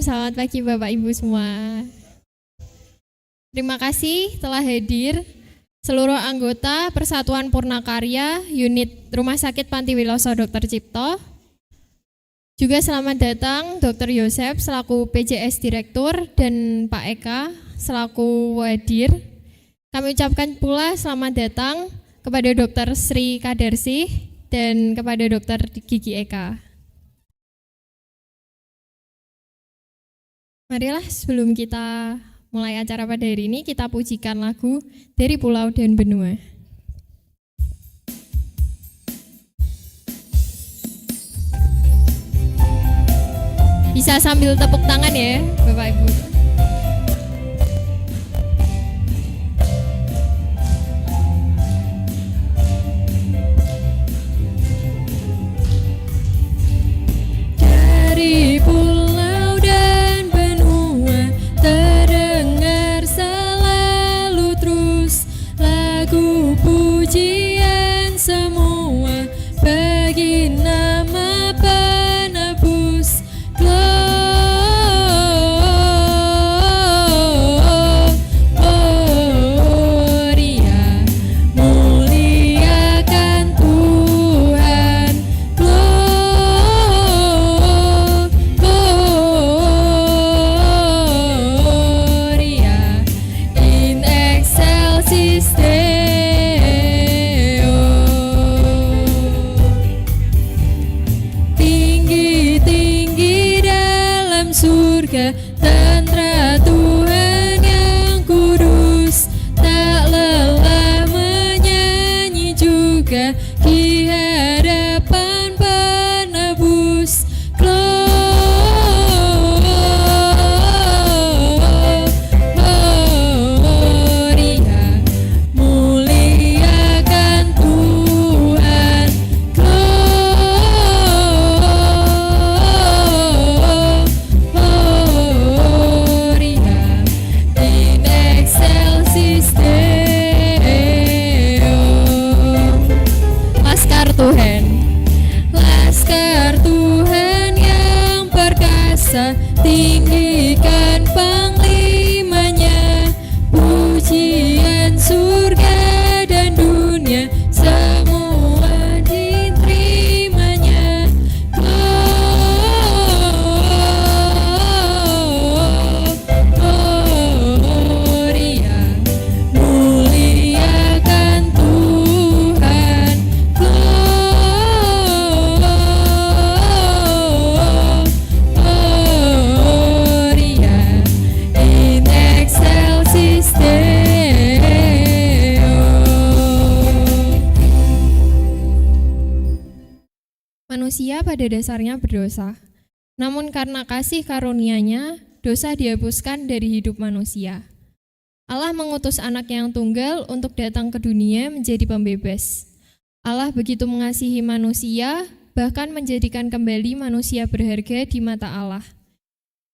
selamat pagi Bapak Ibu semua. Terima kasih telah hadir seluruh anggota Persatuan Purnakarya Unit Rumah Sakit Panti Wiloso Dr. Cipto. Juga selamat datang Dr. Yosef selaku PJS Direktur dan Pak Eka selaku Wadir. Kami ucapkan pula selamat datang kepada Dr. Sri Kadarsi dan kepada Dr. Gigi Eka. Marilah sebelum kita mulai acara pada hari ini, kita pujikan lagu dari Pulau dan Benua. Bisa sambil tepuk tangan ya, Bapak Ibu. Dari pulau dan benua terdengar selalu terus lagu pujian semua bagi nama penebus. Gloria, muliakan Tuhan. Gloria in excelsis Deo. Tinggi-tinggi dalam surga, tentara Tuhan yang kudus, tak lelah menyanyi juga di hadapan penebus. Gloria, muliakan Tuhan. Gloria in excelsis Deo. Laskar Tuhan, Laskar Tuhan yang perkasa, tinggikan panglimanya, pujian surga dan dunia semua diterimanya. Gloria, muliakan Tuhan. Gloria in excelsis Deo. Manusia pada dasarnya berdosa, namun karena kasih karunia-Nya, dosa dihapuskan dari hidup manusia. Allah mengutus anak yang tunggal untuk datang ke dunia menjadi pembebas. Allah begitu mengasihi manusia, bahkan menjadikan kembali manusia berharga di mata Allah.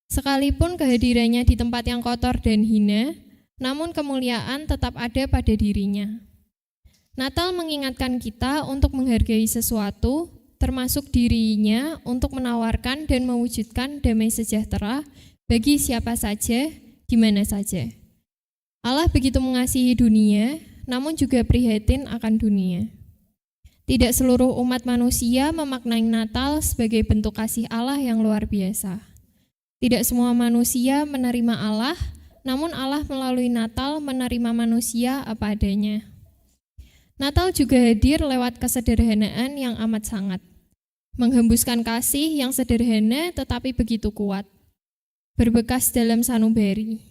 Sekalipun kehadirannya di tempat yang kotor dan hina, namun kemuliaan tetap ada pada dirinya. Natal mengingatkan kita untuk menghargai sesuatu, termasuk dirinya, untuk menawarkan dan mewujudkan damai sejahtera bagi siapa saja, di mana saja. Allah begitu mengasihi dunia, namun juga prihatin akan dunia. Tidak seluruh umat manusia memaknai Natal sebagai bentuk kasih Allah yang luar biasa. Tidak semua manusia menerima Allah, namun Allah melalui Natal menerima manusia apa adanya. Natal juga hadir lewat kesederhanaan yang amat sangat, menghembuskan kasih yang sederhana tetapi begitu kuat, berbekas dalam sanubari.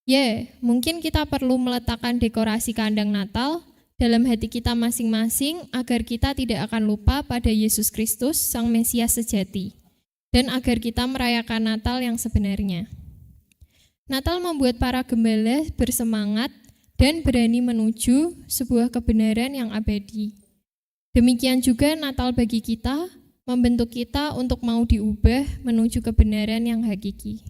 Ya, mungkin kita perlu meletakkan dekorasi kandang Natal dalam hati kita masing-masing agar kita tidak akan lupa pada Yesus Kristus, Sang Mesias sejati, dan agar kita merayakan Natal yang sebenarnya. Natal membuat para gembala bersemangat dan berani menuju sebuah kebenaran yang abadi. Demikian juga Natal bagi kita, membentuk kita untuk mau diubah menuju kebenaran yang hakiki.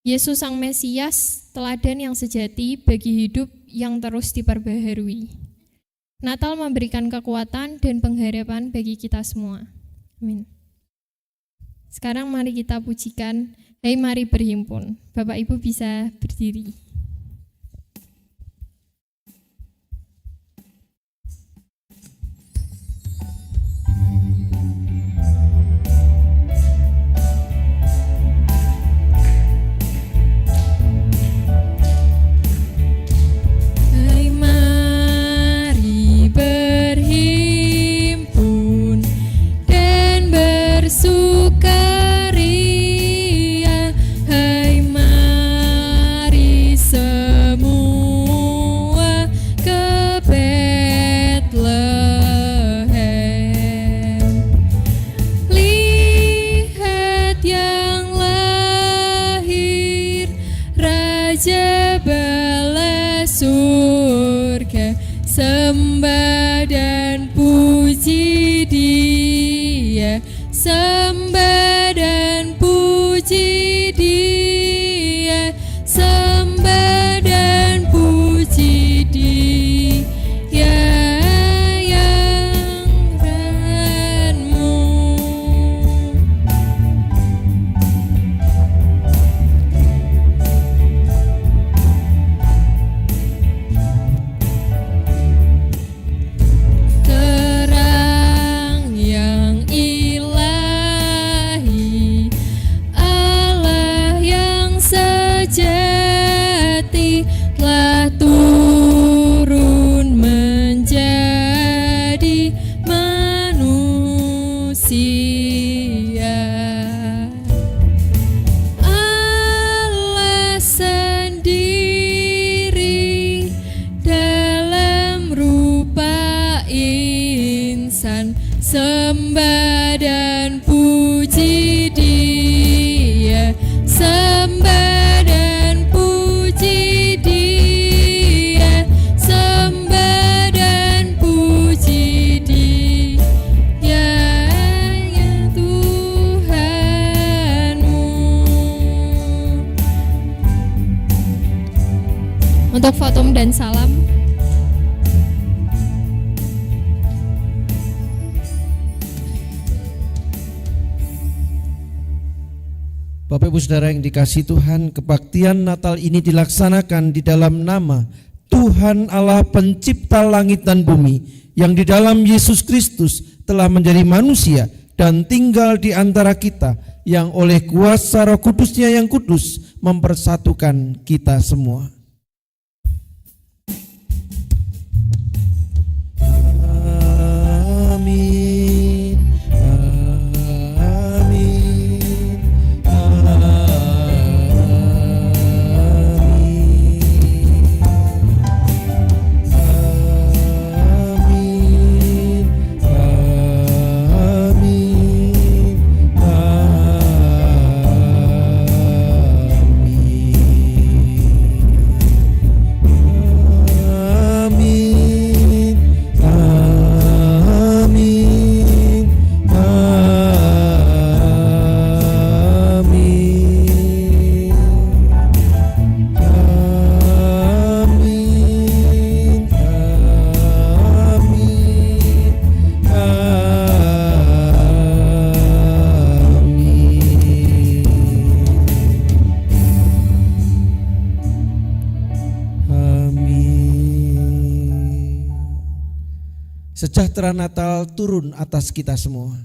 Yesus Sang Mesias, teladan yang sejati bagi hidup yang terus diperbaharui. Natal memberikan kekuatan dan pengharapan bagi kita semua. Amin. Sekarang mari kita pujikan Hai, mari berhimpun. Bapak Ibu bisa berdiri. Sembah dan puji Dia, sembah dan puji Dia, sembah dan puji Dia yang keren-Mu. Sejati telah turun menjadi manusia. Allah sendiri dalam rupa insan, sembah dan puji Dia, sembah dan puji Dia, sembah dan puji Dia ya Tuhanmu. Untuk votum dan salam. Bapak Ibu Saudara yang dikasihi Tuhan, kebaktian Natal ini dilaksanakan di dalam nama Tuhan Allah pencipta langit dan bumi, yang di dalam Yesus Kristus telah menjadi manusia dan tinggal di antara kita, yang oleh kuasa Roh Kudus-Nya yang kudus mempersatukan kita semua. Amin. Sejahtera Natal turun atas kita semua.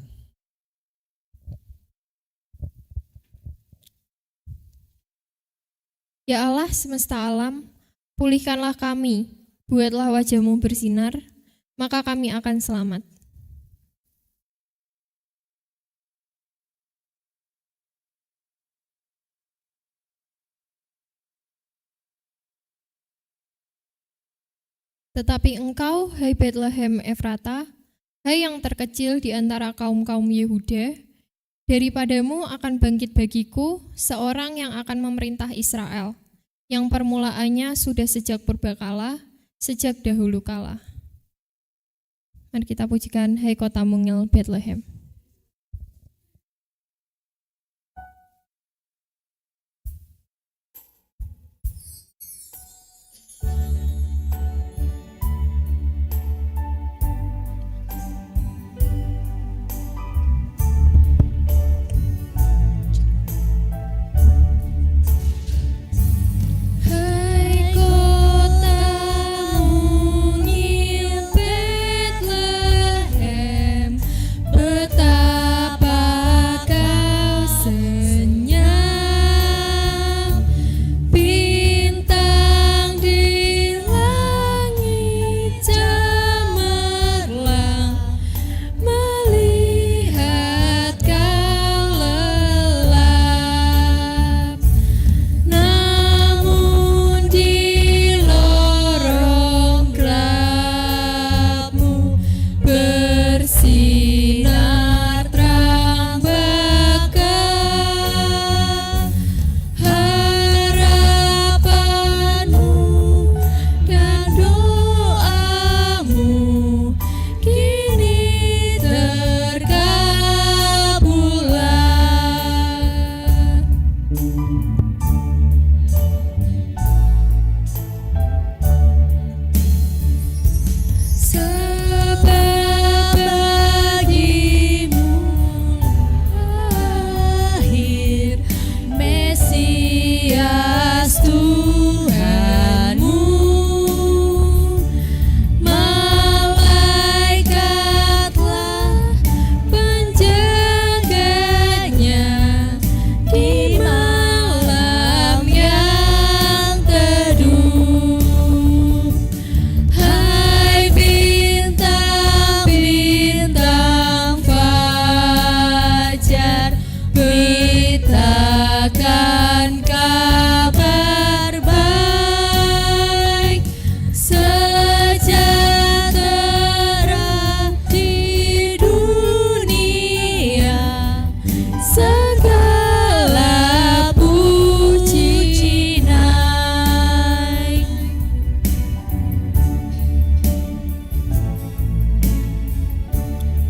Ya Allah semesta alam, pulihkanlah kami, buatlah wajah-Mu bersinar, maka kami akan selamat. Tetapi engkau, hai Bethlehem Efrata, hai yang terkecil di antara kaum-kaum Yehuda, daripadamu akan bangkit bagiku seorang yang akan memerintah Israel, yang permulaannya sudah sejak purbakala, sejak dahulu kala. Mari kita pujikan, hai kota mungil Bethlehem.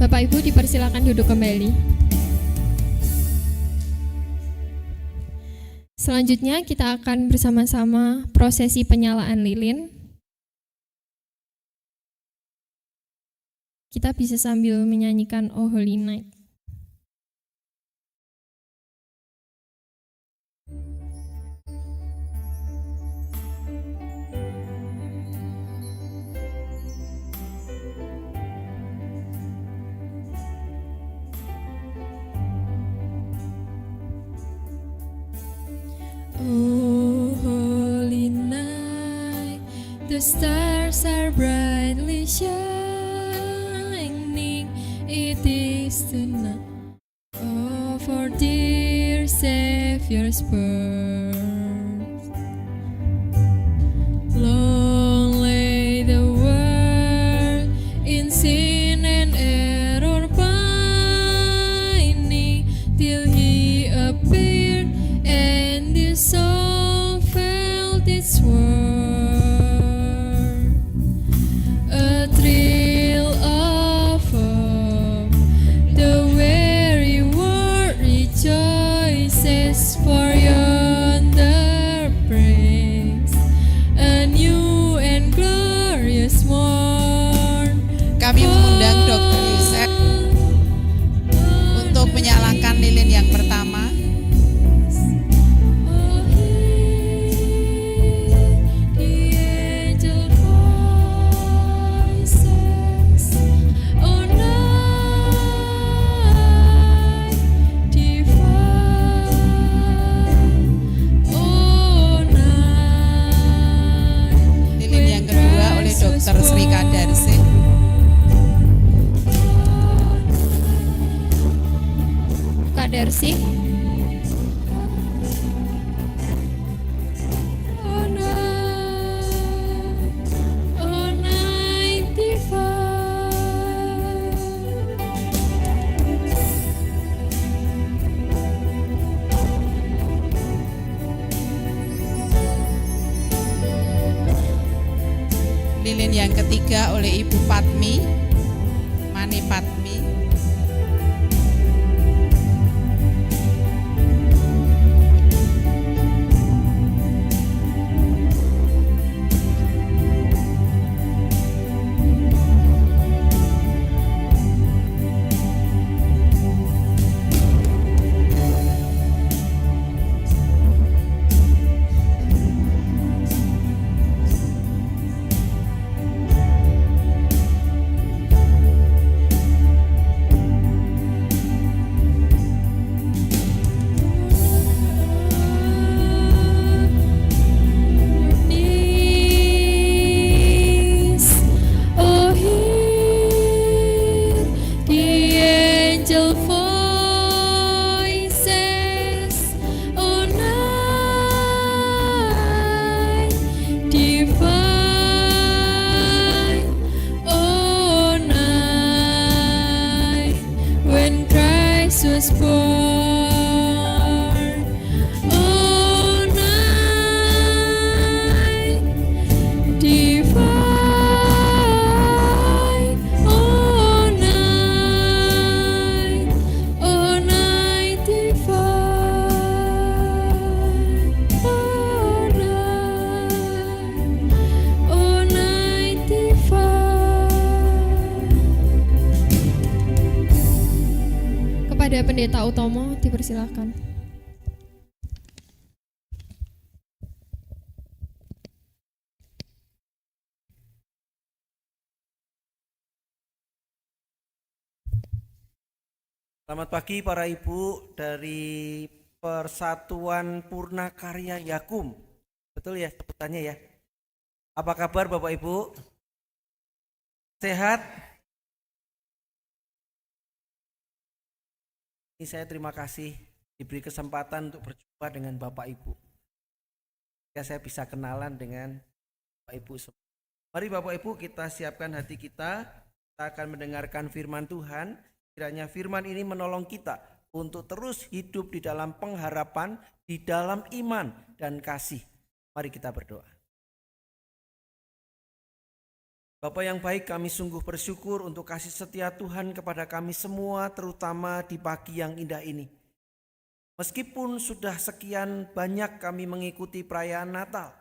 Bapak Ibu dipersilakan duduk kembali. Selanjutnya kita akan bersama-sama prosesi penyalaan lilin. Kita bisa sambil menyanyikan O Holy Night. Oh, holy night, the stars are brightly shining. It is the night of our dear Savior's birth. Long lay the world in sin and error pining, till He appeared and the soul felt its worth. A thrill of hope, the weary world rejoices, for yonder breaks a new and glorious morn. Kami mengundang Dr. Yusef untuk menyalakan lilin yang pertama. Oh, hear the angel voices. Oh, night divine. Oh, night. Lilin yang kedua oleh Dr. Sri Kadarsi. Kak Darsi, Oh, night. Oh, night divine. Lilin yang ketiga oleh Ibu Patmi, Mani Patmi. Knees. Oh, hear the angel voices. Oh, night divine. Oh, night when Christ was born. Oh, night divine. Oh, night. Oh, night divine. Oh, night. Oh, night divine. kepada Pendeta Utomo dipersilakan. Selamat pagi para ibu dari Persatuan Purna Karya Yakum. Betul ya sebutannya ya. Apa kabar Bapak Ibu? Sehat? Ini saya terima kasih diberi kesempatan untuk berjumpa dengan Bapak Ibu. Ya, saya bisa kenalan dengan Bapak Ibu semua. Mari Bapak Ibu kita siapkan hati kita akan mendengarkan firman Tuhan. Kiranya firman ini menolong kita untuk terus hidup di dalam pengharapan, di dalam iman dan kasih. Mari kita berdoa. Bapa yang baik, kami sungguh bersyukur untuk kasih setia Tuhan kepada kami semua, terutama di pagi yang indah ini. Meskipun sudah sekian banyak kami mengikuti perayaan Natal,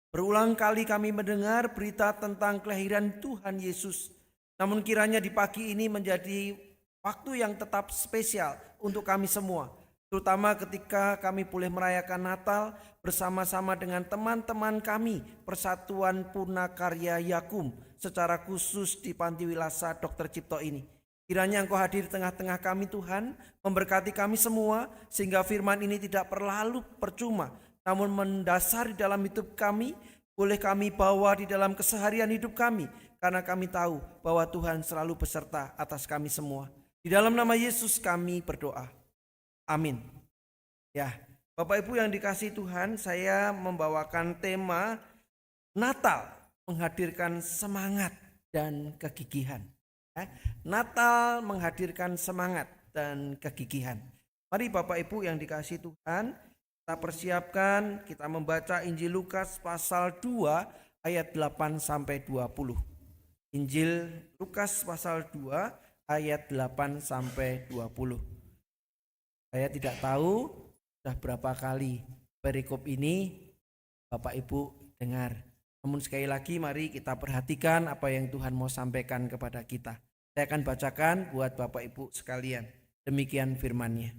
berulang kali kami mendengar berita tentang kelahiran Tuhan Yesus. Namun kiranya di pagi ini menjadi waktu yang tetap spesial untuk kami semua, terutama ketika kami boleh merayakan Natal bersama-sama dengan teman-teman kami Persatuan Punakarya Yakum, secara khusus di Panti Wilasa Dr. Cipto ini. Kiranya Engkau hadir di tengah-tengah kami Tuhan, memberkati kami semua sehingga firman ini tidak berlalu percuma, namun mendasari dalam hidup kami, boleh kami bawa di dalam keseharian hidup kami, karena kami tahu bahwa Tuhan selalu beserta atas kami semua. Di dalam nama Yesus kami berdoa. Amin. Ya, Bapak Ibu yang dikasihi Tuhan, saya membawakan tema Natal menghadirkan semangat dan kegigihan. Natal menghadirkan semangat dan kegigihan. Mari Bapak Ibu yang dikasihi Tuhan, kita persiapkan, kita membaca Injil Lukas pasal 2 ayat 8 sampai 20. Injil Lukas pasal 2 ayat 8 sampai 20. Saya tidak tahu sudah berapa kali perikop ini Bapak Ibu dengar. Namun sekali lagi mari kita perhatikan apa yang Tuhan mau sampaikan kepada kita. Saya akan bacakan buat Bapak Ibu sekalian. Demikian firman-Nya.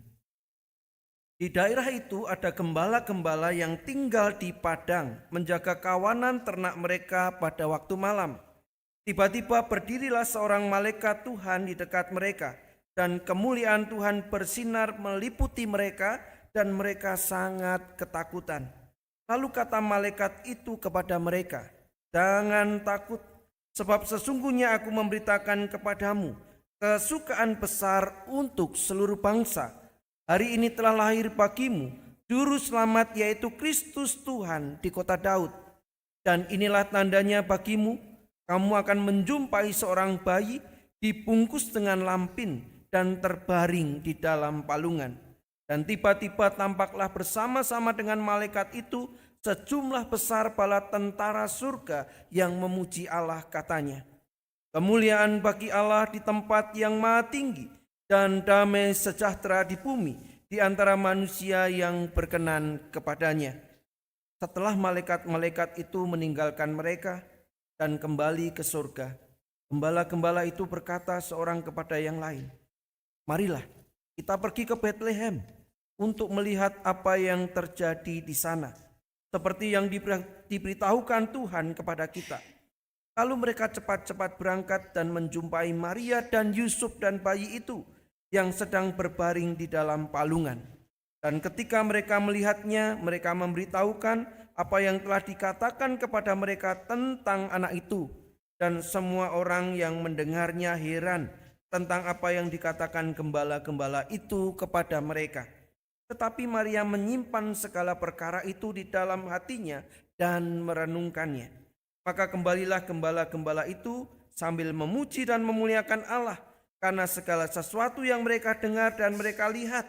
Di daerah itu ada gembala-gembala yang tinggal di padang, menjaga kawanan ternak mereka pada waktu malam. Tiba-tiba berdirilah seorang malaikat Tuhan di dekat mereka, dan kemuliaan Tuhan bersinar meliputi mereka, dan mereka sangat ketakutan. Lalu kata malaikat itu kepada mereka, "Jangan takut, sebab sesungguhnya aku memberitakan kepadamu kesukaan besar untuk seluruh bangsa. Hari ini telah lahir bagimu Juru Selamat, yaitu Kristus Tuhan di kota Daud. Dan inilah tandanya bagimu, kamu akan menjumpai seorang bayi dibungkus dengan lampin dan terbaring di dalam palungan." Dan tiba-tiba tampaklah bersama-sama dengan malaikat itu sejumlah besar bala tentara surga yang memuji Allah, katanya, "Kemuliaan bagi Allah di tempat yang maha tinggi, dan damai sejahtera di bumi di antara manusia yang berkenan kepadanya." Setelah malaikat-malaikat itu meninggalkan mereka dan kembali ke surga, gembala-gembala itu berkata seorang kepada yang lain, "Marilah kita pergi ke Bethlehem untuk melihat apa yang terjadi di sana, seperti yang diberitahukan Tuhan kepada kita." Lalu mereka cepat-cepat berangkat dan menjumpai Maria dan Yusuf dan bayi itu yang sedang berbaring di dalam palungan. Dan ketika mereka melihatnya, mereka memberitahukan apa yang telah dikatakan kepada mereka tentang anak itu. Dan semua orang yang mendengarnya heran tentang apa yang dikatakan gembala-gembala itu kepada mereka. Tetapi Maria menyimpan segala perkara itu di dalam hatinya dan merenungkannya. Maka kembalilah gembala-gembala itu sambil memuji dan memuliakan Allah, karena segala sesuatu yang mereka dengar dan mereka lihat,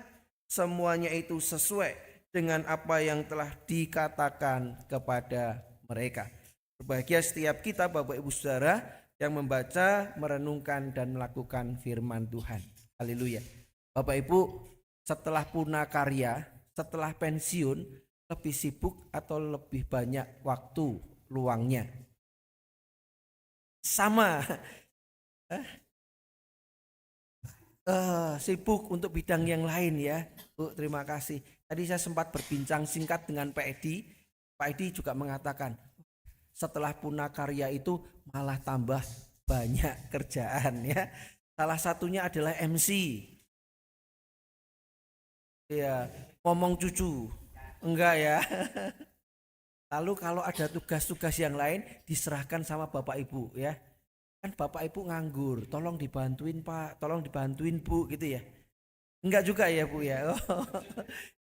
semuanya itu sesuai dengan apa yang telah dikatakan kepada mereka. Berbahagia setiap kita Bapak Ibu Saudara yang membaca, merenungkan dan melakukan firman Tuhan. Haleluya. Bapak Ibu, setelah punakarya, setelah pensiun, lebih sibuk atau lebih banyak waktu luangnya? Sama. Sibuk untuk bidang yang lain ya. Bu, terima kasih. Tadi saya sempat berbincang singkat dengan Pak Edi. Pak Edi juga mengatakan, setelah punakarya itu malah tambah banyak kerjaan ya. Salah satunya adalah MC. Ya, ngomong cucu. Enggak ya. Lalu kalau ada tugas-tugas yang lain diserahkan sama Bapak Ibu ya. Kan Bapak Ibu nganggur, tolong dibantuin Pak, tolong dibantuin Bu gitu ya. Enggak juga ya Bu ya.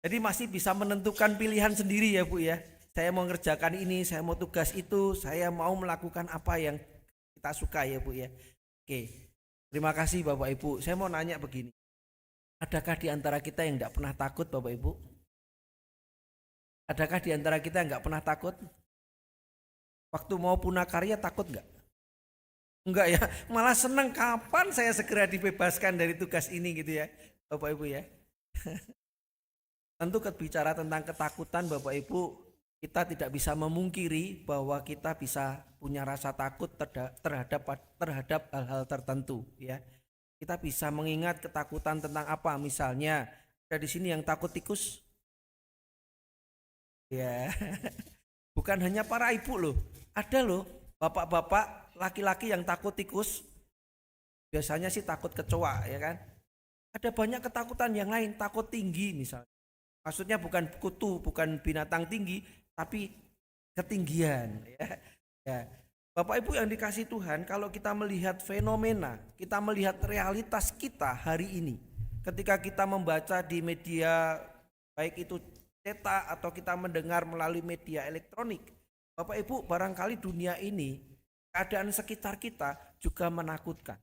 Jadi masih bisa menentukan pilihan sendiri ya Bu ya. Saya mau ngerjakan ini, saya mau tugas itu, saya mau melakukan apa yang kita suka ya Bu ya. Oke, terima kasih Bapak Ibu. Saya mau nanya begini, adakah di antara kita yang tidak pernah takut Bapak Ibu? Adakah di antara kita yang nggak pernah takut? Waktu mau punakarya takut nggak? Enggak ya, malah senang kapan saya segera dibebaskan dari tugas ini gitu ya, Bapak Ibu ya. Tentu bicara tentang ketakutan Bapak Ibu, kita tidak bisa memungkiri bahwa kita bisa punya rasa takut terhadap hal-hal tertentu ya. Kita bisa mengingat ketakutan tentang apa, misalnya ada di sini yang takut tikus. Ya. Bukan hanya para ibu loh, ada loh bapak-bapak laki-laki yang takut tikus. Biasanya sih takut kecoa ya kan. Ada banyak ketakutan yang lain, takut tinggi misalnya. Maksudnya bukan kutu, bukan binatang tinggi, tapi ketinggian ya. Ya. Bapak Ibu yang dikasih Tuhan, kalau kita melihat fenomena, kita melihat realitas kita hari ini, ketika kita membaca di media baik itu cetak atau kita mendengar melalui media elektronik, Bapak Ibu barangkali dunia ini, keadaan sekitar kita juga menakutkan.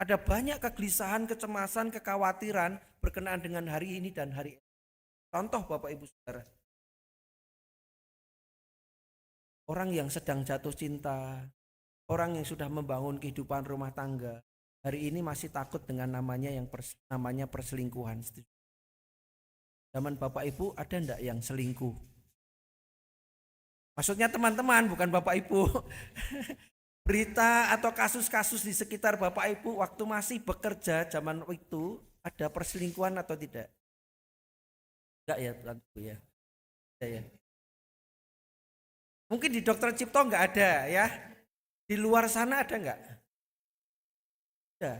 Ada banyak kegelisahan, kecemasan, kekhawatiran berkenaan dengan hari ini dan hari ini. Contoh Bapak Ibu Saudara, orang yang sedang jatuh cinta, orang yang sudah membangun kehidupan rumah tangga, hari ini masih takut dengan namanya perselingkuhan. Zaman Bapak Ibu ada enggak yang selingkuh? Maksudnya teman-teman, bukan Bapak Ibu. Berita atau kasus-kasus di sekitar Bapak Ibu waktu masih bekerja zaman itu ada perselingkuhan atau tidak? Enggak ya, tentu ya. Ya. Mungkin di Dokter Cipto enggak ada ya. Di luar sana ada enggak? Ada.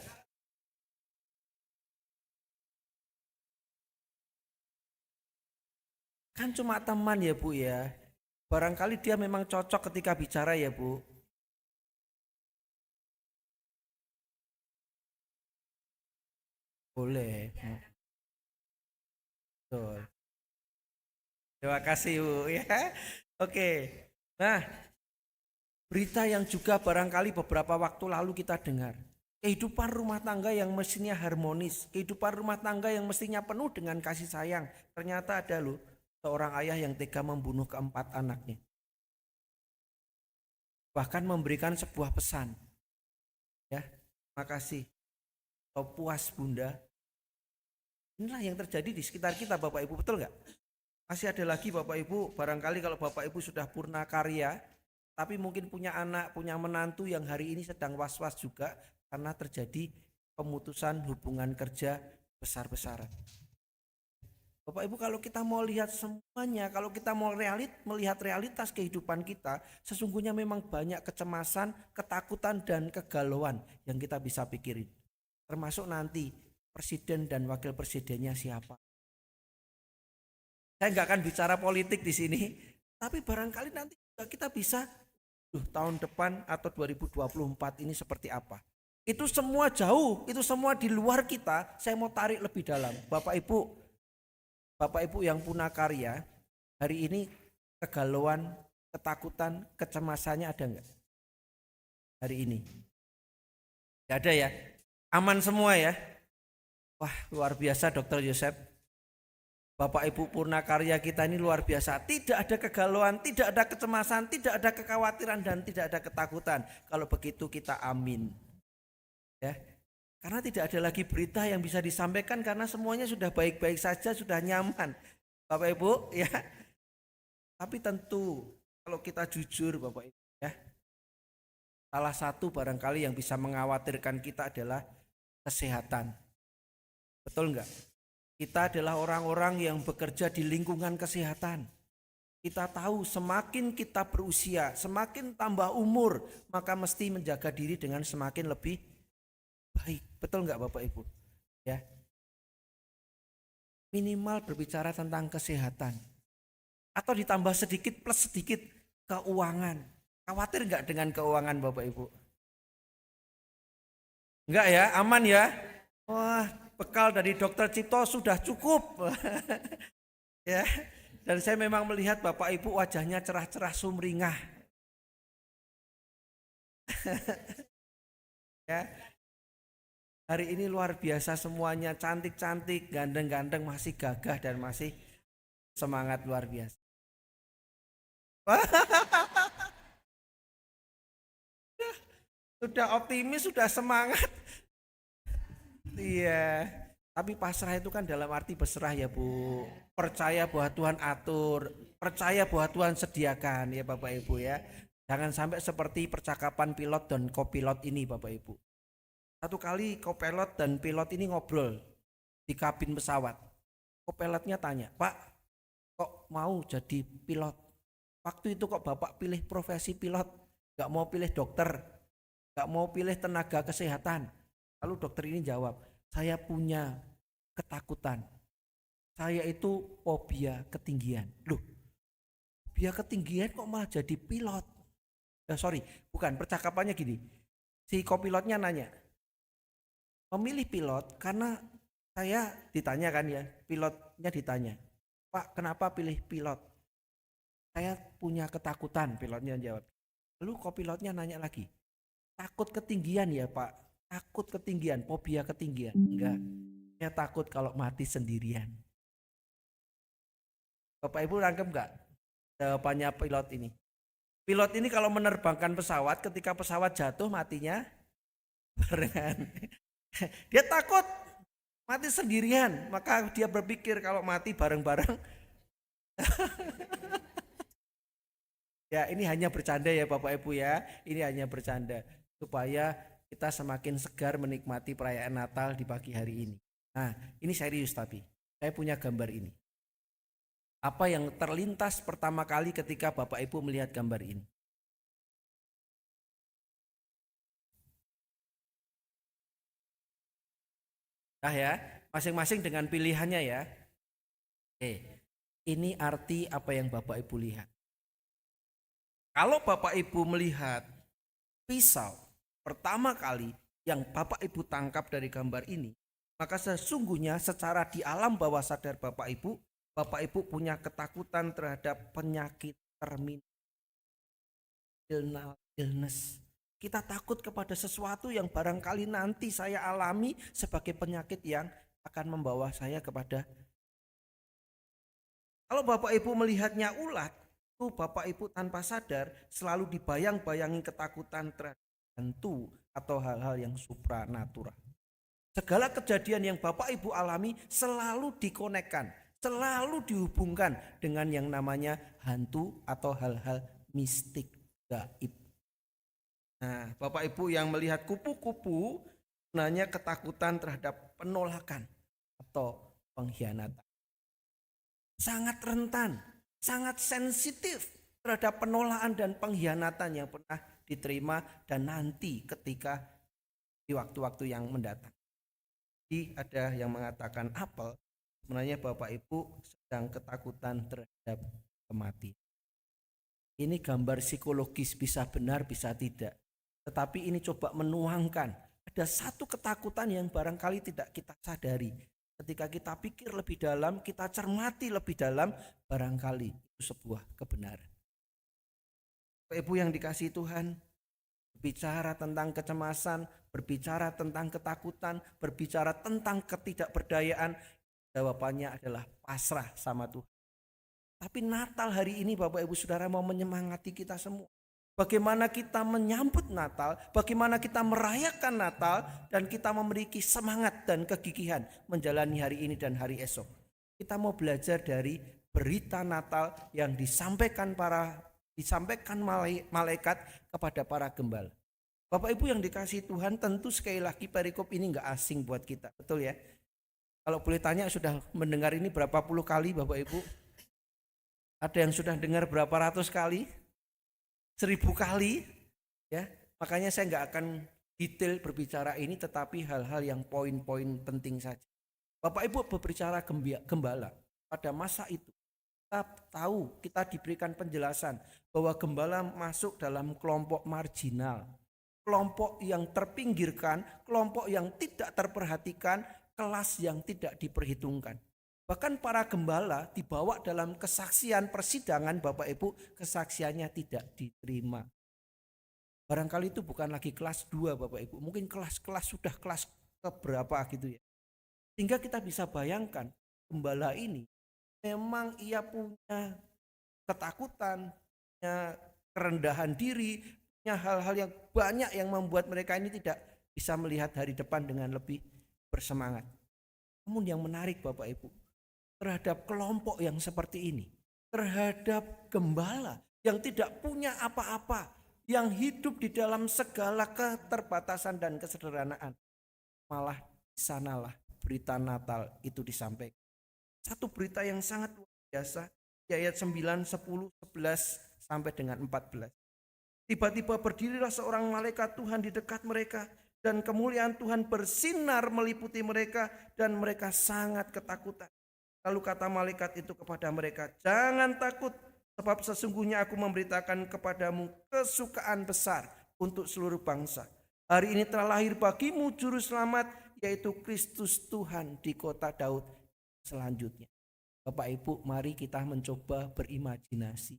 Kan cuma teman ya Bu ya. Barangkali dia memang cocok ketika bicara ya Bu. Boleh. Betul. Terima kasih Bu ya. Oke. Nah, berita yang juga barangkali beberapa waktu lalu kita dengar. Kehidupan rumah tangga yang mestinya harmonis, kehidupan rumah tangga yang mestinya penuh dengan kasih sayang. Ternyata ada loh seorang ayah yang tega membunuh keempat anaknya. Bahkan memberikan sebuah pesan. Ya, terima kasih. Kau puas Bunda. Inilah yang terjadi di sekitar kita Bapak Ibu, betul nggak? Masih ada lagi Bapak Ibu, barangkali kalau Bapak Ibu sudah purna karya, tapi mungkin punya anak, punya menantu yang hari ini sedang was-was juga karena terjadi pemutusan hubungan kerja besar-besaran. Bapak Ibu, kalau kita mau lihat semuanya, kalau kita mau melihat realitas kehidupan kita, sesungguhnya memang banyak kecemasan, ketakutan, dan kegalauan yang kita bisa pikirin. Termasuk nanti presiden dan wakil presidennya siapa. Saya nggak akan bicara politik di sini, tapi barangkali nanti kita bisa tahun depan atau 2024 ini seperti apa. Itu semua jauh, itu semua di luar kita. Saya mau tarik lebih dalam. Bapak Ibu yang punya karya, hari ini kegalauan, ketakutan, kecemasannya ada enggak? Hari ini. Enggak ada ya? Aman semua ya? Wah, luar biasa Dr. Yosef. Bapak Ibu purna karya kita ini luar biasa. Tidak ada kegalauan, tidak ada kecemasan, tidak ada kekhawatiran, dan tidak ada ketakutan. Kalau begitu kita amin. Ya. Karena tidak ada lagi berita yang bisa disampaikan karena semuanya sudah baik-baik saja, sudah nyaman. Bapak Ibu ya. Tapi tentu kalau kita jujur Bapak Ibu ya. Salah satu barangkali yang bisa mengkhawatirkan kita adalah kesehatan. Betul enggak? Kita adalah orang-orang yang bekerja di lingkungan kesehatan. Kita tahu semakin kita berusia, semakin tambah umur, maka mesti menjaga diri dengan semakin lebih baik. Betul enggak Bapak Ibu? Ya. Minimal berbicara tentang kesehatan. Atau ditambah sedikit plus sedikit keuangan. Khawatir enggak dengan keuangan Bapak Ibu? Enggak ya, aman ya? Wah, bekal dari Dokter Cipto sudah cukup. Ya. Dan saya memang melihat Bapak Ibu wajahnya cerah-cerah sumringah. Ya. Hari ini luar biasa semuanya, cantik-cantik, ganteng-ganteng, masih gagah dan masih semangat luar biasa. Sudah optimis, sudah semangat. Iya. Tapi pasrah itu kan dalam arti berserah ya Bu. Percaya bahwa Tuhan atur, percaya bahwa Tuhan sediakan ya Bapak Ibu ya. Jangan sampai seperti percakapan pilot dan kopilot ini Bapak Ibu. Satu kali kopilot dan pilot ini ngobrol di kabin pesawat. Kopilotnya tanya, Pak, kok mau jadi pilot? Waktu itu kok Bapak pilih profesi pilot, gak mau pilih dokter, gak mau pilih tenaga kesehatan. Lalu dokter ini jawab, saya punya ketakutan. Saya itu fobia ketinggian. Loh, fobia ketinggian kok malah jadi pilot? Sorry, bukan, percakapannya gini. Si kopilotnya nanya, memilih pilot karena saya ditanya kan ya, pilotnya ditanya, Pak kenapa pilih pilot? Saya punya ketakutan, pilotnya jawab. Lalu kopilotnya nanya lagi, takut ketinggian ya Pak? Takut ketinggian, fobia ketinggian? Enggak, saya takut kalau mati sendirian. Bapak Ibu rangkep enggak jawabannya pilot ini? Pilot ini kalau menerbangkan pesawat, ketika pesawat jatuh matinya barengan. Dia takut mati sendirian, maka dia berpikir kalau mati bareng-bareng. Ya ini hanya bercanda ya Bapak Ibu ya, ini hanya bercanda supaya kita semakin segar menikmati perayaan Natal di pagi hari ini. Nah ini serius, tapi saya punya gambar ini. Apa yang terlintas pertama kali ketika Bapak Ibu melihat gambar ini? Nah ya, masing-masing dengan pilihannya ya. Ini arti apa yang Bapak Ibu lihat. Kalau Bapak Ibu melihat pisau pertama kali yang Bapak Ibu tangkap dari gambar ini, maka sesungguhnya secara di alam bawah sadar Bapak Ibu punya ketakutan terhadap penyakit terminal, illness. Kita takut kepada sesuatu yang barangkali nanti saya alami sebagai penyakit yang akan membawa saya kepada. Kalau Bapak Ibu melihatnya ulat, itu Bapak Ibu tanpa sadar selalu dibayang-bayangi ketakutan terhadap hantu atau hal-hal yang supranatural. Segala kejadian yang Bapak Ibu alami selalu dikonekkan, selalu dihubungkan dengan yang namanya hantu atau hal-hal mistik gaib. Nah, Bapak Ibu yang melihat kupu-kupu sebenarnya ketakutan terhadap penolakan atau pengkhianatan. Sangat rentan, sangat sensitif terhadap penolakan dan pengkhianatan yang pernah diterima dan nanti ketika di waktu-waktu yang mendatang. Jadi ada yang mengatakan apel, sebenarnya Bapak Ibu sedang ketakutan terhadap kematian. Ini gambar psikologis, bisa benar bisa tidak. Tetapi ini coba menuangkan ada satu ketakutan yang barangkali tidak kita sadari. Ketika kita pikir lebih dalam, kita cermati lebih dalam, barangkali itu sebuah kebenaran. Bapak Ibu yang dikasihi Tuhan, berbicara tentang kecemasan, berbicara tentang ketakutan, berbicara tentang ketidakberdayaan, jawabannya adalah pasrah sama Tuhan. Tapi Natal hari ini Bapak Ibu Saudara mau menyemangati kita semua. Bagaimana kita menyambut Natal, bagaimana kita merayakan Natal, dan kita memiliki semangat dan kegigihan menjalani hari ini dan hari esok. Kita mau belajar dari berita Natal yang disampaikan malaikat kepada para gembala. Bapak Ibu yang dikasihi Tuhan, tentu sekali lagi perikop ini enggak asing buat kita, betul ya? Kalau boleh tanya, sudah mendengar ini berapa puluh kali Bapak Ibu? Ada yang sudah dengar berapa ratus kali? 1000 kali, ya. Makanya saya nggak akan detail berbicara ini, tetapi hal-hal yang poin-poin penting saja. Bapak Ibu berbicara gembala pada masa itu, kita tahu, kita diberikan penjelasan bahwa gembala masuk dalam kelompok marginal, kelompok yang terpinggirkan, kelompok yang tidak terperhatikan, kelas yang tidak diperhitungkan. Bahkan para gembala dibawa dalam kesaksian persidangan Bapak Ibu, kesaksiannya tidak diterima. Barangkali itu bukan lagi kelas 2 Bapak Ibu, mungkin kelas-kelas sudah kelas keberapa gitu ya. Sehingga kita bisa bayangkan gembala ini memang ia punya ketakutan, punya kerendahan diri, punya punya hal-hal yang banyak yang membuat mereka ini tidak bisa melihat hari depan dengan lebih bersemangat. Namun yang menarik Bapak Ibu, terhadap kelompok yang seperti ini, terhadap gembala yang tidak punya apa-apa, yang hidup di dalam segala keterbatasan dan kesederhanaan, malah di sanalah berita Natal itu disampaikan. Satu berita yang sangat luar biasa, di ayat 9, 10, 11 sampai dengan 14. Tiba-tiba berdirilah seorang malaikat Tuhan di dekat mereka, dan kemuliaan Tuhan bersinar meliputi mereka, dan mereka sangat ketakutan. Lalu kata malaikat itu kepada mereka, "Jangan takut, sebab sesungguhnya aku memberitakan kepadamu kesukaan besar untuk seluruh bangsa. Hari ini telah lahir bagimu juru selamat, yaitu Kristus Tuhan di kota Daud." Selanjutnya, Bapak Ibu, mari kita mencoba berimajinasi.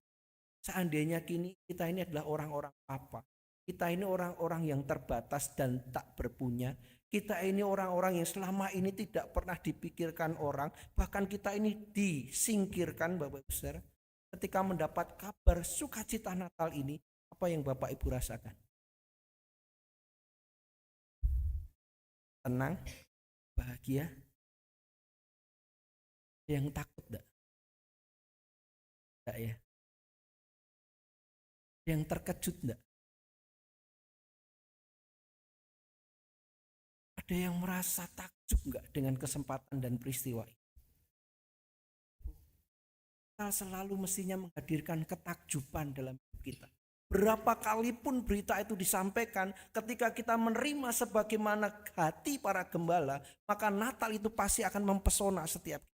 Seandainya kini kita ini adalah orang-orang apa? Kita ini orang-orang yang terbatas dan tak berpunya. Kita ini orang-orang yang selama ini tidak pernah dipikirkan orang. Bahkan kita ini disingkirkan, Bapak Ibu Saudara. Ketika mendapat kabar sukacita Natal ini, apa yang Bapak Ibu rasakan? Tenang, bahagia. Yang takut enggak? Enggak ya? Yang terkejut enggak? Ada yang merasa takjub enggak dengan kesempatan dan peristiwa ini? Kita selalu mestinya menghadirkan ketakjuban dalam hidup kita. Berapa kali pun berita itu disampaikan, ketika kita menerima sebagaimana hati para gembala, maka Natal itu pasti akan mempesona setiap kita.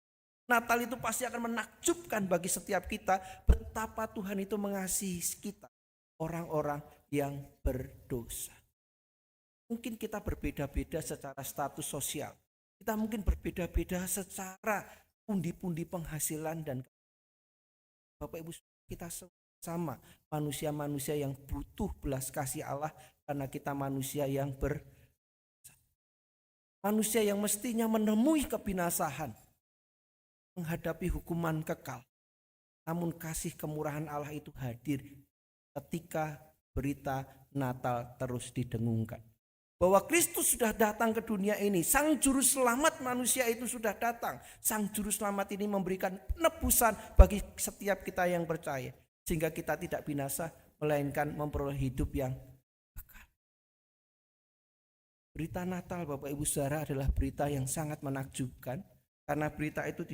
Natal itu pasti akan menakjubkan bagi setiap kita betapa Tuhan itu mengasihi kita, orang-orang yang berdosa. Mungkin kita berbeda-beda secara status sosial. Kita mungkin berbeda-beda secara pundi-pundi penghasilan dan Bapak Ibu, kita sama manusia-manusia yang butuh belas kasih Allah karena kita manusia yang manusia yang mestinya menemui kebinasaan, menghadapi hukuman kekal. Namun kasih kemurahan Allah itu hadir ketika berita Natal terus didengungkan. Bahwa Kristus sudah datang ke dunia ini. Sang Juru Selamat manusia itu sudah datang. Sang Juru Selamat ini memberikan penebusan bagi setiap kita yang percaya. Sehingga kita tidak binasa, melainkan memperoleh hidup yang kekal. Berita Natal Bapak Ibu Saudara adalah berita yang sangat menakjubkan. Karena berita itu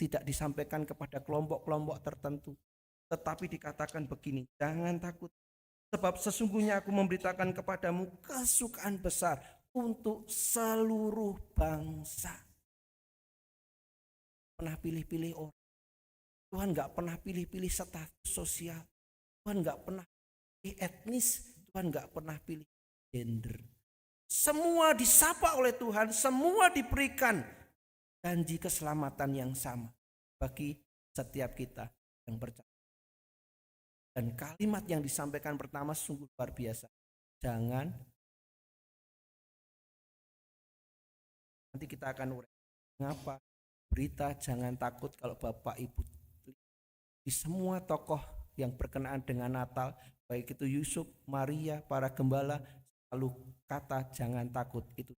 tidak disampaikan kepada kelompok-kelompok tertentu. Tetapi dikatakan begini, jangan takut. Sebab sesungguhnya aku memberitakan kepadamu kesukaan besar untuk seluruh bangsa. Pernah pilih-pilih orang. Tuhan gak pernah pilih-pilih status sosial. Tuhan gak pernah pilih etnis. Tuhan gak pernah pilih gender. Semua disapa oleh Tuhan. Semua diberikan janji keselamatan yang sama bagi setiap kita yang percaya. Dan kalimat yang disampaikan pertama sungguh luar biasa. Jangan, nanti kita akan uraikan mengapa berita jangan takut kalau Bapak Ibu di semua tokoh yang berkenaan dengan Natal, baik itu Yusuf, Maria, para gembala, lalu kata jangan takut itu.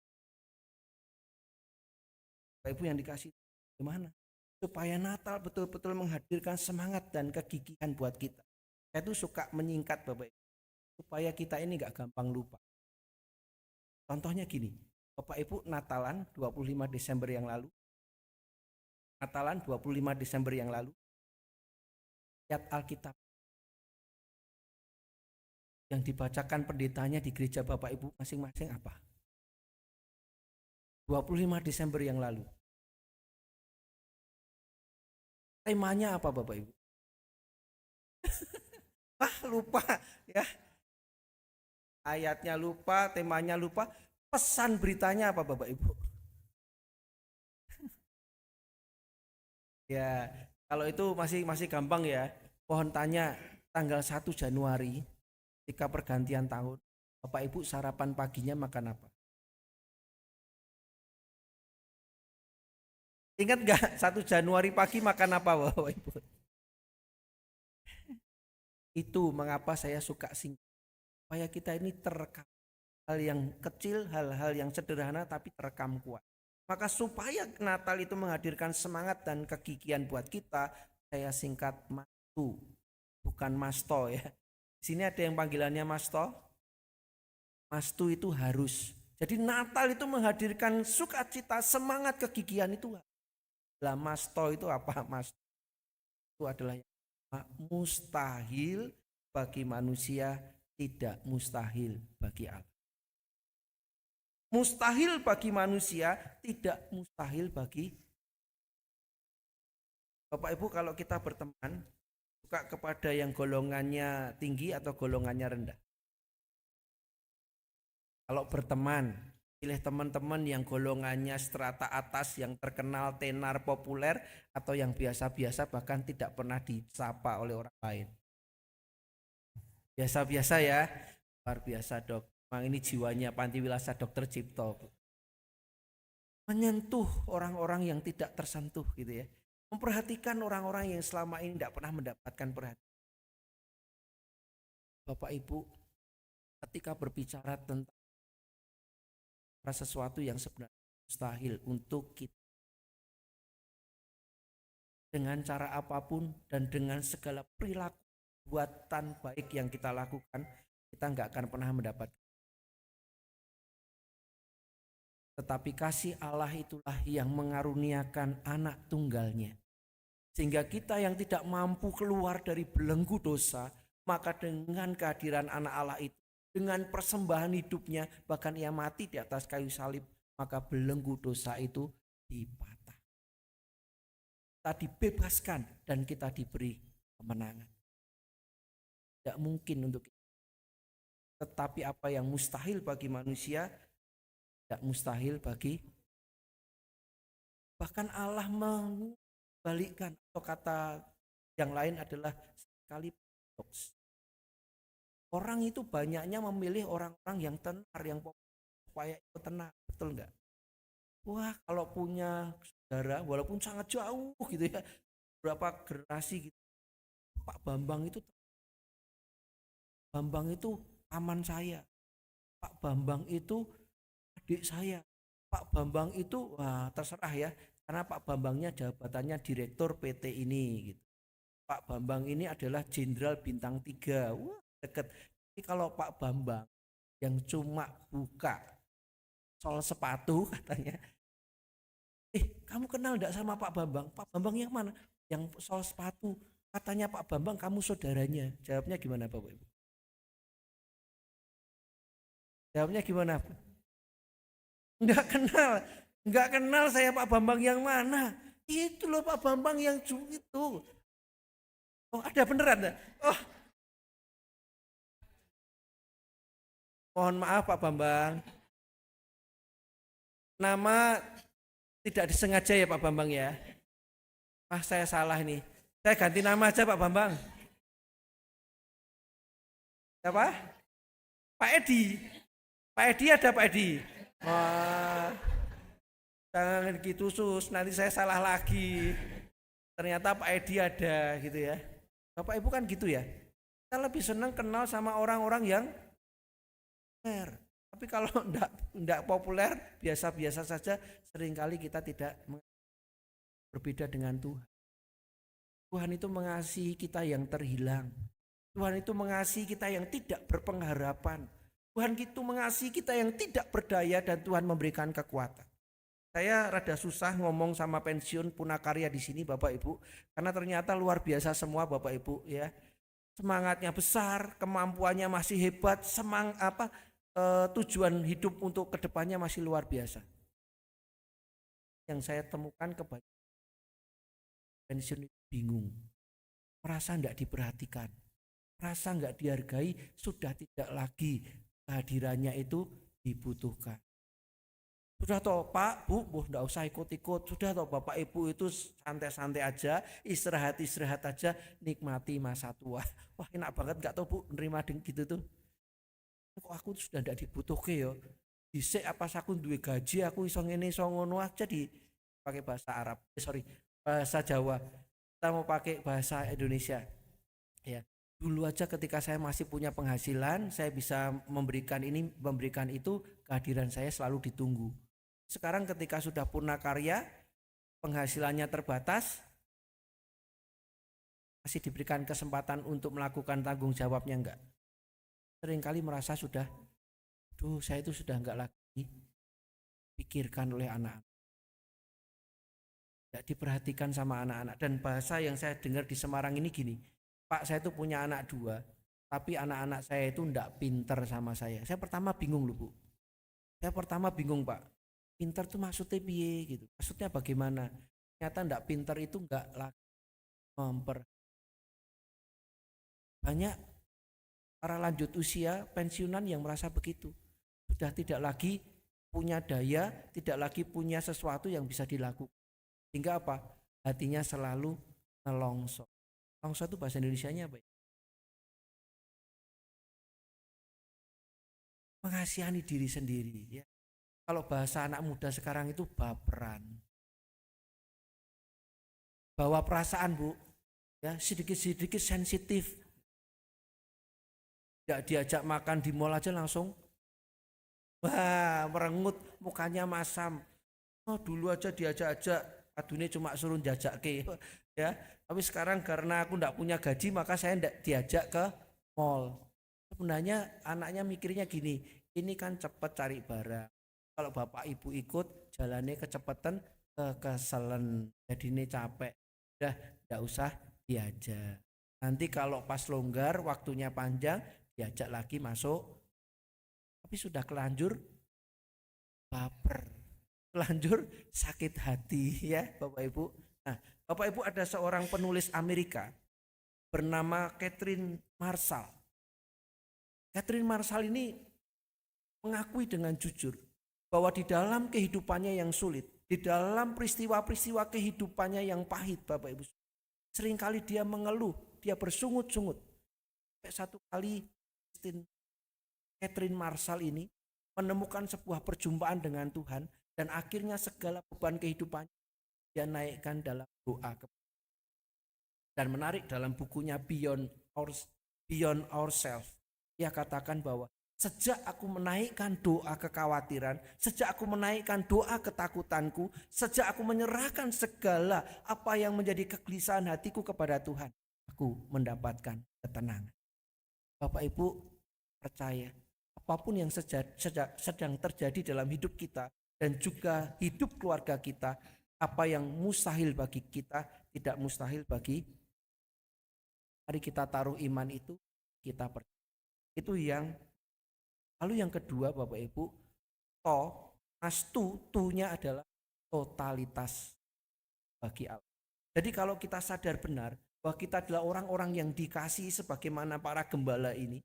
Bapak Ibu yang dikasih gimana? Supaya Natal betul-betul menghadirkan semangat dan kegigihan buat kita. Saya tuh suka menyingkat Bapak Ibu, supaya kita ini gak gampang lupa. Contohnya gini, Bapak Ibu Natalan 25 Desember yang lalu, Natalan 25 Desember yang lalu, ayat Alkitab yang dibacakan pendetanya di gereja Bapak Ibu masing-masing apa? 25 Desember yang lalu. Temanya apa Bapak Ibu? Lupa ya. Ayatnya lupa, temanya lupa, pesan beritanya apa Bapak Ibu? Ya, kalau itu masih gampang ya. Pohon tanya tanggal 1 Januari ketika pergantian tahun, Bapak Ibu sarapan paginya makan apa? Ingat gak 1 Januari pagi makan apa Bapak Ibu? Itu mengapa saya suka singkat. supaya kita ini terekam. Hal yang kecil, hal-hal yang sederhana tapi terekam kuat. Maka supaya Natal itu menghadirkan semangat dan kegigihan buat kita, saya singkat Mastu, bukan Masto ya. Di sini ada yang panggilannya Masto. Mastu itu harus. Jadi Natal itu menghadirkan sukacita, semangat, kegigihan itu. Lah Masto itu apa? Masto itu adalah yang mustahil bagi manusia, tidak mustahil bagi Allah. Mustahil bagi manusia, tidak mustahil bagi Bapak Ibu. Kalau kita berteman, suka kepada yang golongannya tinggi atau golongannya rendah? Kalau berteman, pilih teman-teman yang golongannya strata atas, yang terkenal, tenar, populer, atau yang biasa-biasa bahkan tidak pernah disapa oleh orang lain. Biasa-biasa ya, luar biasa dok. Memang ini jiwanya Panti Wilasa Dr. Cipto. Menyentuh orang-orang yang tidak tersentuh gitu ya. Memperhatikan orang-orang yang selama ini tidak pernah mendapatkan perhatian. Bapak Ibu, ketika berbicara tentang sesuatu yang sebenarnya mustahil untuk kita, dengan cara apapun dan dengan segala perilaku buatan baik yang kita lakukan, kita nggak akan pernah mendapat. Tetapi kasih Allah itulah yang mengaruniakan anak tunggalnya, sehingga kita yang tidak mampu keluar dari belenggu dosa, maka dengan kehadiran anak Allah itu, dengan persembahan hidupnya, bahkan ia mati di atas kayu salib, maka belenggu dosa itu dipatah. Kita dibebaskan dan kita diberi kemenangan. Tidak mungkin untuk kita. Tetapi apa yang mustahil bagi manusia, tidak mustahil bagi. Bahkan Allah membalikkan, atau kata yang lain adalah sekali paradoks. Orang itu banyaknya memilih orang-orang yang tenar, yang supaya itu tenang, betul enggak? Wah, kalau punya saudara walaupun sangat jauh gitu ya, berapa generasi gitu, Pak Bambang itu paman saya, Pak Bambang itu adik saya, Pak Bambang itu wah, terserah ya, karena Pak Bambangnya jabatannya direktur PT ini gitu. Pak Bambang ini adalah jenderal bintang 3. Wah, deket. Tapi kalau Pak Bambang yang cuma buka sol sepatu katanya, kamu kenal enggak sama Pak Bambang? Pak Bambang yang mana? Yang sol sepatu. Katanya Pak Bambang kamu saudaranya. Jawabnya gimana Bapak Ibu? Jawabnya gimana? Enggak kenal saya Pak Bambang yang mana. Itu loh Pak Bambang yang itu. Oh ada beneran? Oh, mohon maaf Pak Bambang. Nama tidak disengaja ya Pak Bambang ya. Saya salah nih. Saya ganti nama aja Pak Bambang. Siapa? Pak Edi. Pak Edi ada Pak Edi. Wah, jangan gitu sus. Nanti saya salah lagi. Ternyata Pak Edi ada gitu ya. Bapak Ibu kan gitu ya. Kita lebih senang kenal sama orang-orang yang populer. Tapi kalau enggak populer, biasa-biasa saja, seringkali kita tidak berbeda dengan Tuhan. Tuhan itu mengasihi kita yang terhilang. Tuhan itu mengasihi kita yang tidak berpengharapan. Tuhan itu mengasihi kita yang tidak berdaya dan Tuhan memberikan kekuatan. Saya rada susah ngomong sama pensiun Punakarya di sini Bapak Ibu, karena ternyata luar biasa semua Bapak Ibu ya. Semangatnya besar, kemampuannya masih hebat, tujuan hidup untuk kedepannya masih luar biasa. Yang saya temukan kebanyakan pensiun itu bingung, merasa enggak diperhatikan, merasa enggak dihargai, sudah tidak lagi kehadirannya itu dibutuhkan. Sudah toh Pak, Bu, enggak usah ikut-ikut. Sudah toh Bapak Ibu itu santai-santai aja, istirahat aja, nikmati masa tua. Wah enak banget enggak toh Bu, nerima gitu tuh. Kok aku sudah enggak dibutuhke ya. Dhisik apa aku duwe gaji, aku iso ngene iso ngono aja pakai bahasa Arab. Bahasa Jawa. Kita mau pakai bahasa Indonesia. Ya. Dulu aja ketika saya masih punya penghasilan, saya bisa memberikan ini, memberikan itu, kehadiran saya selalu ditunggu. Sekarang ketika sudah purna karya, penghasilannya terbatas, masih diberikan kesempatan untuk melakukan tanggung jawabnya enggak? Seringkali merasa sudah, saya itu sudah enggak lagi pikirkan oleh anak-anak. Tidak diperhatikan sama anak-anak. Dan bahasa yang saya dengar di Semarang ini gini, Pak, saya itu punya anak 2, tapi anak-anak saya itu enggak pinter sama saya. Saya pertama bingung loh, Bu. Saya pertama bingung, Pak. Pinter itu maksudnya piye gitu. Maksudnya bagaimana? Ternyata enggak pinter itu enggak lagi banyak para lanjut usia pensiunan yang merasa begitu. Sudah tidak lagi punya daya, tidak lagi punya sesuatu yang bisa dilakukan. Sehingga apa? Hatinya selalu nelongso. Nelongso itu bahasa Indonesianya apa? Mengasihani diri sendiri, ya. Kalau bahasa anak muda sekarang itu baperan. Bawa perasaan, Bu. Ya, sedikit-sedikit sensitif. Tidak diajak makan di mall aja langsung wah, merengut, mukanya masam. Oh, dulu aja diajak-ajak, adunya cuma suruh jajak ke, ya. Tapi sekarang karena aku tidak punya gaji, maka saya tidak diajak ke mall. Sebenarnya anaknya mikirnya gini, ini kan cepat cari barang. Kalau bapak ibu ikut, jalannya kecepatan, keselen, jadi ini capek. Udah, tidak usah diajak. Nanti kalau pas longgar, waktunya panjang, diajak lagi masuk. Tapi sudah kelanjur baper, kelanjur sakit hati, ya Bapak Ibu. Nah, Bapak Ibu, ada seorang penulis Amerika bernama Catherine Marshall. Catherine Marshall ini mengakui dengan jujur bahwa di dalam kehidupannya yang sulit, di dalam peristiwa-peristiwa kehidupannya yang pahit, Bapak Ibu, seringkali dia mengeluh, dia bersungut-sungut. Sampai satu kali Catherine Marshall ini menemukan sebuah perjumpaan dengan Tuhan, dan akhirnya segala beban kehidupannya dia naikkan dalam doa. Dan menarik, dalam bukunya Beyond Ourselves, dia katakan bahwa sejak aku menaikkan doa kekhawatiran, sejak aku menaikkan doa ketakutanku, sejak aku menyerahkan segala apa yang menjadi kegelisahan hatiku kepada Tuhan, aku mendapatkan ketenangan. Bapak Ibu percaya, apapun yang sedang terjadi dalam hidup kita dan juga hidup keluarga kita, apa yang mustahil bagi kita tidak mustahil bagi. Mari kita taruh iman itu, kita percaya. Itu yang. Lalu yang kedua, Bapak Ibu, tunya adalah totalitas bagi Allah. Jadi kalau kita sadar benar bahwa kita adalah orang-orang yang dikasihi sebagaimana para gembala ini,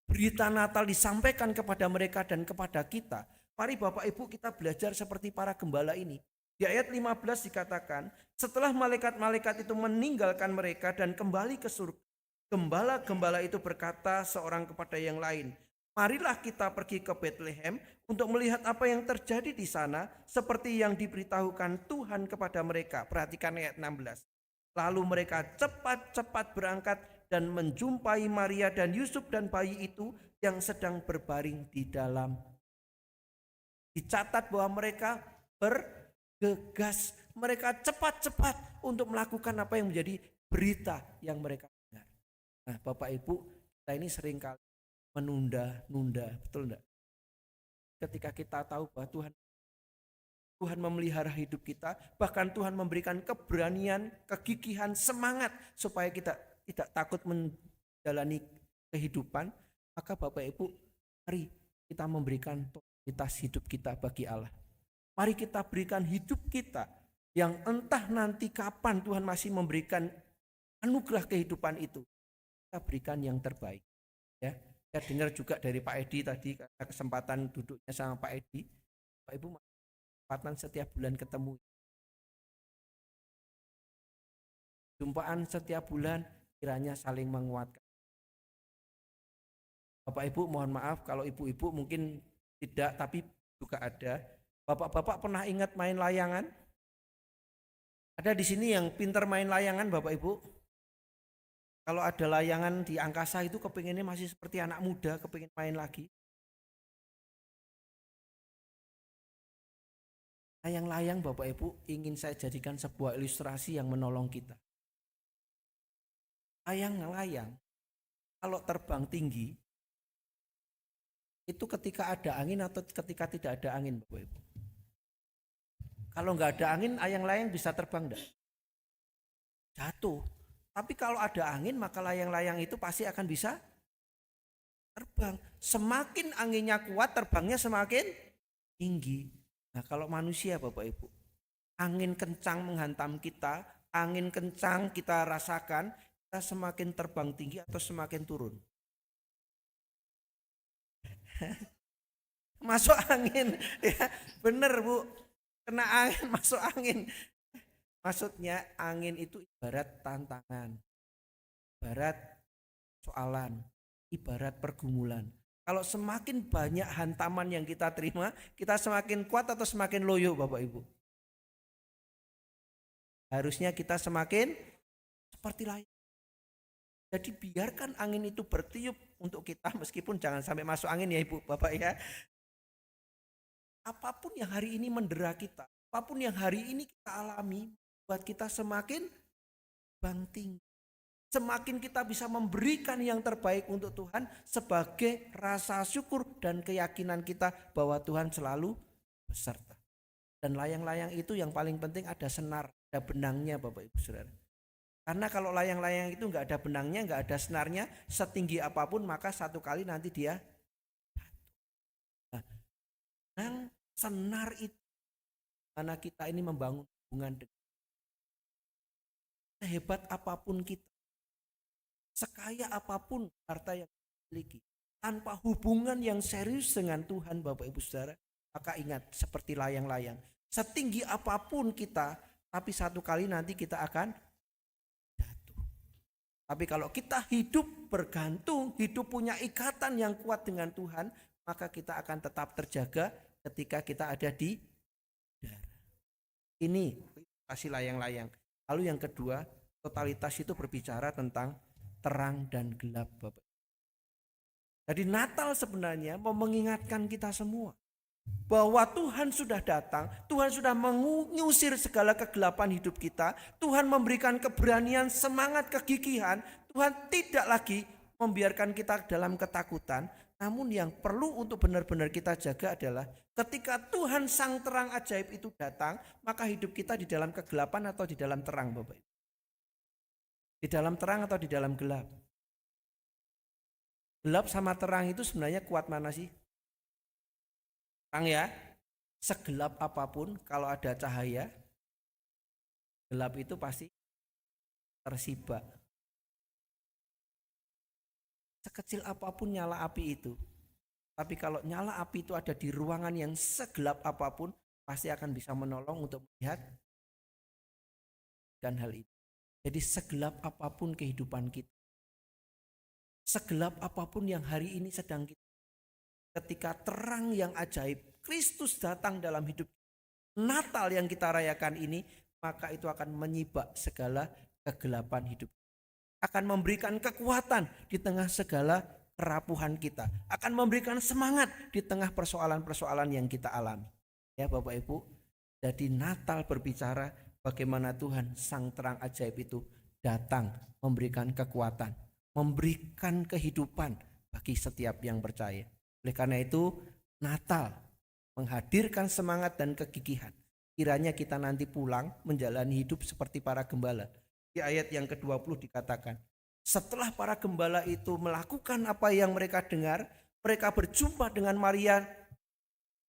berita Natal disampaikan kepada mereka dan kepada kita. Mari Bapak Ibu kita belajar seperti para gembala ini. Di ayat 15 dikatakan, setelah malaikat-malaikat itu meninggalkan mereka dan kembali ke surga, gembala-gembala itu berkata seorang kepada yang lain, marilah kita pergi ke Bethlehem untuk melihat apa yang terjadi di sana seperti yang diberitahukan Tuhan kepada mereka. Perhatikan ayat 16. Lalu mereka cepat-cepat berangkat dan menjumpai Maria dan Yusuf dan bayi itu yang sedang berbaring di dalam. Dicatat bahwa mereka bergegas, mereka cepat-cepat untuk melakukan apa yang menjadi berita yang mereka dengar. Nah, Bapak Ibu, kita ini seringkali menunda-nunda, betul enggak? Ketika kita tahu bahwa Tuhan memelihara hidup kita, bahkan Tuhan memberikan keberanian, kegigihan, semangat supaya kita tidak takut menjalani kehidupan, maka Bapak Ibu, mari kita memberikan totalitas hidup kita bagi Allah. Mari kita berikan hidup kita yang entah nanti kapan Tuhan masih memberikan anugerah kehidupan itu, kita berikan yang terbaik. Ya, saya dengar juga dari Pak Edi tadi, kesempatan duduknya sama Pak Edi, Pak Ibu kesempatan setiap bulan ketemu, jumpaan setiap bulan, kiranya saling menguatkan. Bapak Ibu mohon maaf kalau ibu-ibu mungkin tidak, tapi juga ada. Bapak-bapak pernah ingat main layangan? Ada di sini yang pintar main layangan, Bapak Ibu? Kalau ada layangan di angkasa itu kepinginnya masih seperti anak muda, kepingin main lagi. Layang-layang Bapak Ibu ingin saya jadikan sebuah ilustrasi yang menolong kita. Layang-layang kalau terbang tinggi itu ketika ada angin atau ketika tidak ada angin Bapak Ibu. Kalau nggak ada angin, layang-layang bisa terbang enggak? Jatuh. Tapi kalau ada angin maka layang-layang itu pasti akan bisa terbang. Semakin anginnya kuat, terbangnya semakin tinggi. Nah kalau manusia Bapak Ibu, angin kencang menghantam kita, angin kencang kita rasakan, kita semakin terbang tinggi atau semakin turun? Masuk angin, ya bener Bu, kena angin, masuk angin. Maksudnya angin itu ibarat tantangan, ibarat soalan, ibarat pergumulan. Kalau semakin banyak hantaman yang kita terima, kita semakin kuat atau semakin loyo Bapak Ibu? Harusnya kita semakin seperti layang. Jadi biarkan angin itu bertiup untuk kita, meskipun jangan sampai masuk angin ya Ibu Bapak ya. Apapun yang hari ini mendera kita, apapun yang hari ini kita alami, buat kita semakin tinggi. Semakin kita bisa memberikan yang terbaik untuk Tuhan sebagai rasa syukur dan keyakinan kita bahwa Tuhan selalu beserta. Dan layang-layang itu yang paling penting ada senar, ada benangnya Bapak Ibu Saudara. Karena kalau layang-layang itu nggak ada benangnya, nggak ada senarnya, setinggi apapun maka satu kali nanti dia jatuh. Nah, senar itu karena kita ini membangun hubungan dengan sehebat apapun kita, sekaya apapun harta yang dimiliki, tanpa hubungan yang serius dengan Tuhan Bapak Ibu Saudara, maka ingat seperti layang-layang, setinggi apapun kita, tapi satu kali nanti kita akan jatuh. Tapi kalau kita hidup bergantung, hidup punya ikatan yang kuat dengan Tuhan, maka kita akan tetap terjaga ketika kita ada di udara. Ini kasih layang-layang. Lalu yang kedua, totalitas itu berbicara tentang terang dan gelap Bapak. Jadi Natal sebenarnya mau mengingatkan kita semua bahwa Tuhan sudah datang, Tuhan sudah mengusir segala kegelapan hidup kita, Tuhan memberikan keberanian, semangat, kegigihan. Tuhan tidak lagi membiarkan kita dalam ketakutan. Namun yang perlu untuk benar-benar kita jaga adalah ketika Tuhan sang terang ajaib itu datang, maka hidup kita di dalam kegelapan atau di dalam terang Bapak. Di dalam terang atau di dalam gelap? Gelap sama terang itu sebenarnya kuat mana sih? Terang ya. Segelap apapun kalau ada cahaya, gelap itu pasti tersibak. Sekecil apapun nyala api itu, tapi kalau nyala api itu ada di ruangan yang segelap apapun, pasti akan bisa menolong untuk melihat dan hal itu. Jadi segelap apapun kehidupan kita, segelap apapun yang hari ini sedang kita, ketika terang yang ajaib Kristus datang dalam hidup Natal yang kita rayakan ini, maka itu akan menyibak segala kegelapan hidup, akan memberikan kekuatan di tengah segala kerapuhan kita, akan memberikan semangat di tengah persoalan-persoalan yang kita alami. Ya Bapak Ibu, jadi Natal berbicara bagaimana Tuhan sang terang ajaib itu datang memberikan kekuatan, memberikan kehidupan bagi setiap yang percaya. Oleh karena itu Natal menghadirkan semangat dan kegigihan. Kiranya kita nanti pulang menjalani hidup seperti para gembala. Di ayat yang ke-20 dikatakan, setelah para gembala itu melakukan apa yang mereka dengar, mereka berjumpa dengan Maria,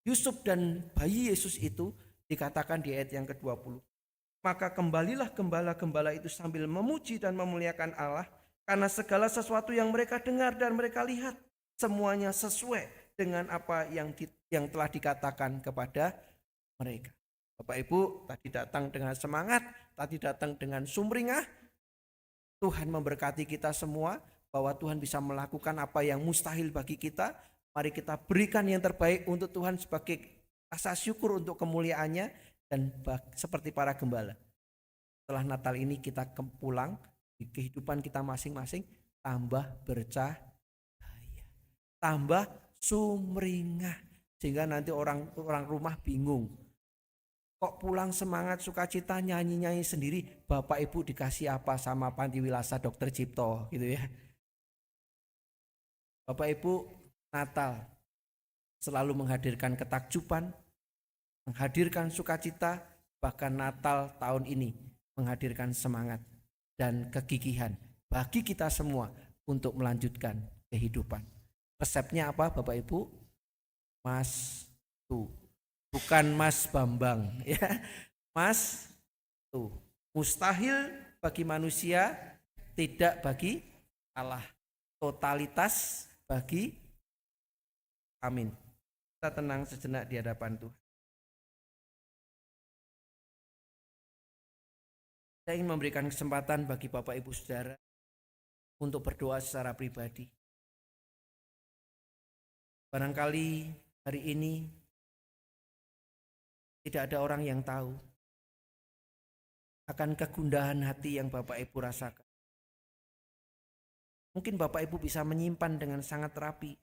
Yusuf dan bayi Yesus itu, dikatakan di ayat yang ke-20. Maka kembalilah gembala-gembala itu sambil memuji dan memuliakan Allah, karena segala sesuatu yang mereka dengar dan mereka lihat, semuanya sesuai dengan apa yang telah dikatakan kepada mereka. Bapak Ibu, tadi datang dengan semangat, tadi datang dengan sumringah. Tuhan memberkati kita semua bahwa Tuhan bisa melakukan apa yang mustahil bagi kita. Mari kita berikan yang terbaik untuk Tuhan sebagai rasa syukur untuk kemuliaannya dan seperti para gembala. Setelah Natal ini kita pulang di kehidupan kita masing-masing tambah bercahaya, tambah sumringah, sehingga nanti orang rumah bingung. Kok pulang semangat sukacita nyanyi-nyanyi sendiri, Bapak Ibu dikasih apa sama Panti Wilasa Dr. Cipto gitu ya. Bapak Ibu, Natal selalu menghadirkan ketakjuban, menghadirkan sukacita, bahkan Natal tahun ini menghadirkan semangat dan kegigihan bagi kita semua untuk melanjutkan kehidupan. Resepnya apa Bapak Ibu? Mas tuh. Bukan Mas Bambang ya. Mas tuh. Mustahil bagi manusia, tidak bagi Allah. Totalitas bagi amin. Kita tenang sejenak di hadapan Tuhan. Saya ingin memberikan kesempatan bagi Bapak Ibu Saudara untuk berdoa secara pribadi. Barangkali hari ini tidak ada orang yang tahu akan kegundahan hati yang Bapak Ibu rasakan. Mungkin Bapak Ibu bisa menyimpan dengan sangat rapi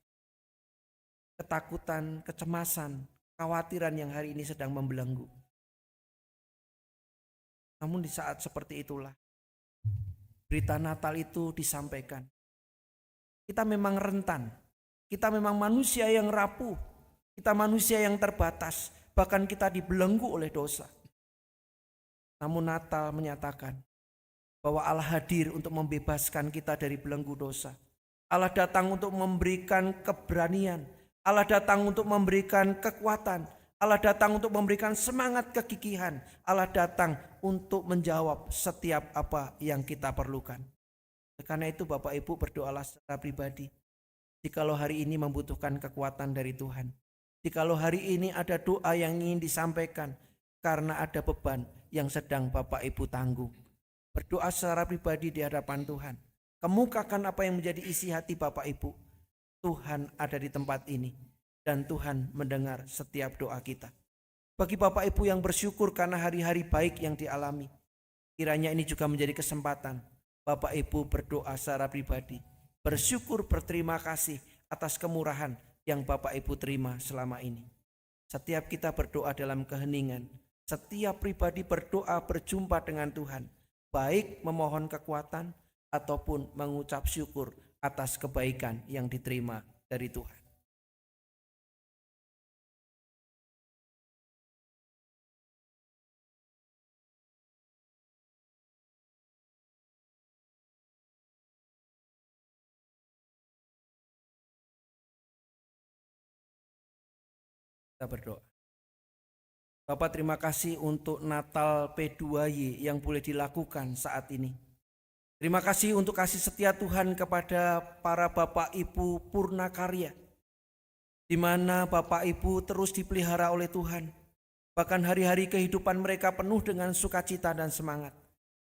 ketakutan, kecemasan, kekhawatiran yang hari ini sedang membelenggu. Namun di saat seperti itulah berita Natal itu disampaikan. Kita memang rentan, kita memang manusia yang rapuh, kita manusia yang terbatas, bahkan kita dibelenggu oleh dosa. Namun Natal menyatakan bahwa Allah hadir untuk membebaskan kita dari belenggu dosa. Allah datang untuk memberikan keberanian, Allah datang untuk memberikan kekuatan, Allah datang untuk memberikan semangat kegigihan, Allah datang untuk menjawab setiap apa yang kita perlukan. Karena itu Bapak Ibu berdoalah secara pribadi. Jikalau hari ini membutuhkan kekuatan dari Tuhan, jikalau hari ini ada doa yang ingin disampaikan karena ada beban yang sedang Bapak Ibu tanggung, berdoa secara pribadi di hadapan Tuhan. Kemukakan apa yang menjadi isi hati Bapak Ibu. Tuhan ada di tempat ini dan Tuhan mendengar setiap doa kita. Bagi Bapak Ibu yang bersyukur karena hari-hari baik yang dialami, kiranya ini juga menjadi kesempatan Bapak Ibu berdoa secara pribadi, bersyukur, berterima kasih atas kemurahan yang Bapak Ibu terima selama ini. Setiap kita berdoa dalam keheningan, setiap pribadi berdoa berjumpa dengan Tuhan, baik memohon kekuatan ataupun mengucap syukur atas kebaikan yang diterima dari Tuhan. Kita berdoa. Bapak, terima kasih untuk Natal P2Y yang boleh dilakukan saat ini. Terima kasih untuk kasih setia Tuhan kepada para Bapak Ibu Purna Karya, di mana Bapak Ibu terus dipelihara oleh Tuhan. Bahkan hari-hari kehidupan mereka penuh dengan sukacita dan semangat.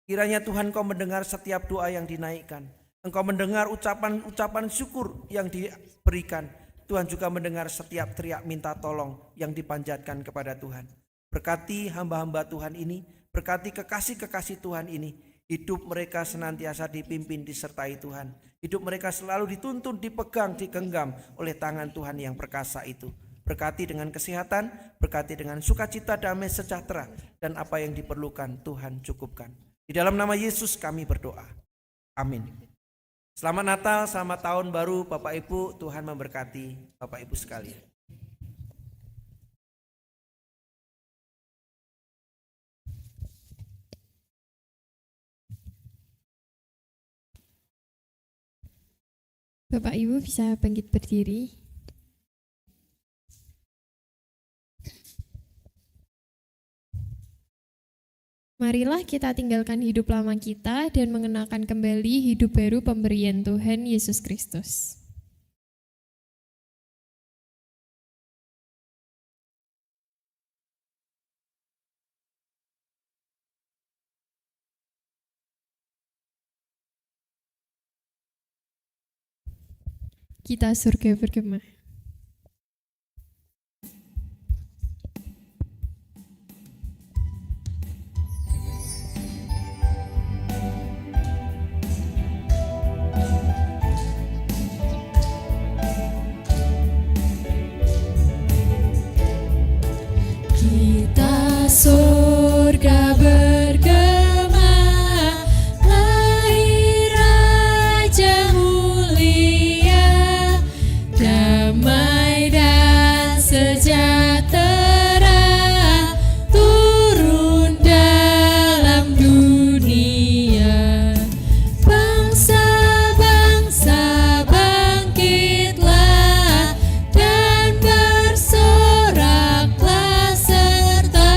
Kiranya Tuhan Kau mendengar setiap doa yang dinaikkan. Engkau mendengar ucapan syukur yang diberikan. Tuhan juga mendengar setiap teriak minta tolong yang dipanjatkan kepada Tuhan. Berkati hamba-hamba Tuhan ini, berkati kekasih-kekasih Tuhan ini. Hidup mereka senantiasa dipimpin, disertai Tuhan. Hidup mereka selalu dituntun, dipegang, digenggam oleh tangan Tuhan yang perkasa itu. Berkati dengan kesehatan, berkati dengan sukacita, damai, sejahtera, dan apa yang diperlukan Tuhan cukupkan. Di dalam nama Yesus kami berdoa. Amin. Selamat Natal, selamat tahun baru Bapak Ibu. Tuhan memberkati Bapak Ibu sekalian. Bapak Ibu bisa bangkit berdiri. Marilah kita tinggalkan hidup lama kita dan mengenakan kembali hidup baru pemberian Tuhan Yesus Kristus. Kita surga bergema. sejahtera turun dalam dunia. Bangsa-bangsa bangkitlah dan bersoraklah serta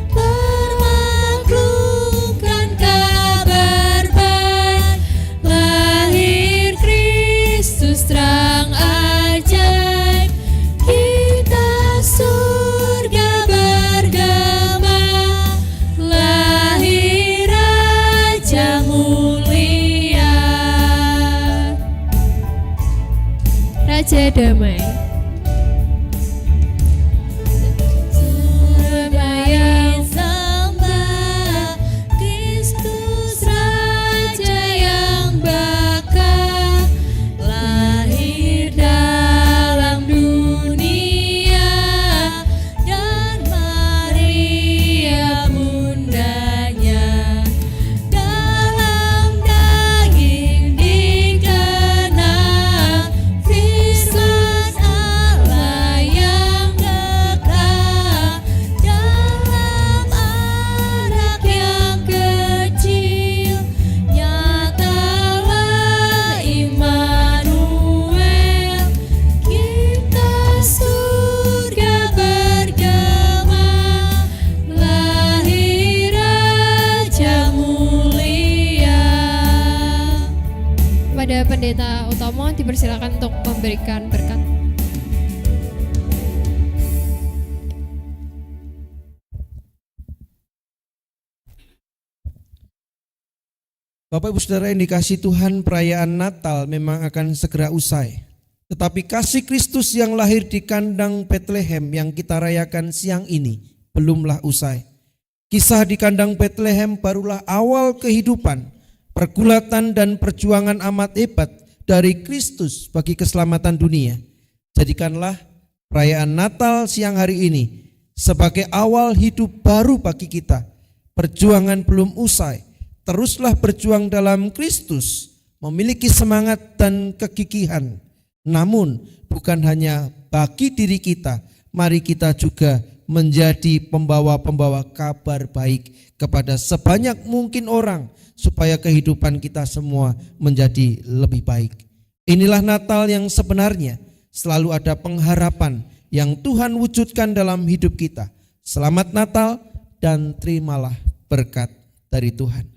permaklumkan kabar baik. Lahir Kristus terang ajaib, kita surga bergema. Lahir Raja mulia, Raja damai. Sembahyang sembah Kristus Raja yang bakal lahir dalam dunia, dan Maria bundanya dalam daging dikenal firman Allah yang kekal dalam anak yang kecil. Nyatalah Immanuel, kita surga bergema. Lahir Raja mulia. Kepada Pendeta Utomo dipersilakan untuk memberikan berkat. Bapak Ibu Saudara yang dikasihi Tuhan, perayaan Natal memang akan segera usai. Tetapi kasih Kristus yang lahir di kandang Betlehem yang kita rayakan siang ini belumlah usai. Kisah di kandang Betlehem barulah awal kehidupan, pergulatan dan perjuangan amat hebat dari Kristus bagi keselamatan dunia. Jadikanlah perayaan Natal siang hari ini sebagai awal hidup baru bagi kita. Perjuangan belum usai. Teruslah berjuang dalam Kristus, memiliki semangat dan kegigihan. Namun bukan hanya bagi diri kita, mari kita juga menjadi pembawa-pembawa kabar baik kepada sebanyak mungkin orang, supaya kehidupan kita semua menjadi lebih baik. Inilah Natal yang sebenarnya, selalu ada pengharapan yang Tuhan wujudkan dalam hidup kita. Selamat Natal dan terimalah berkat dari Tuhan.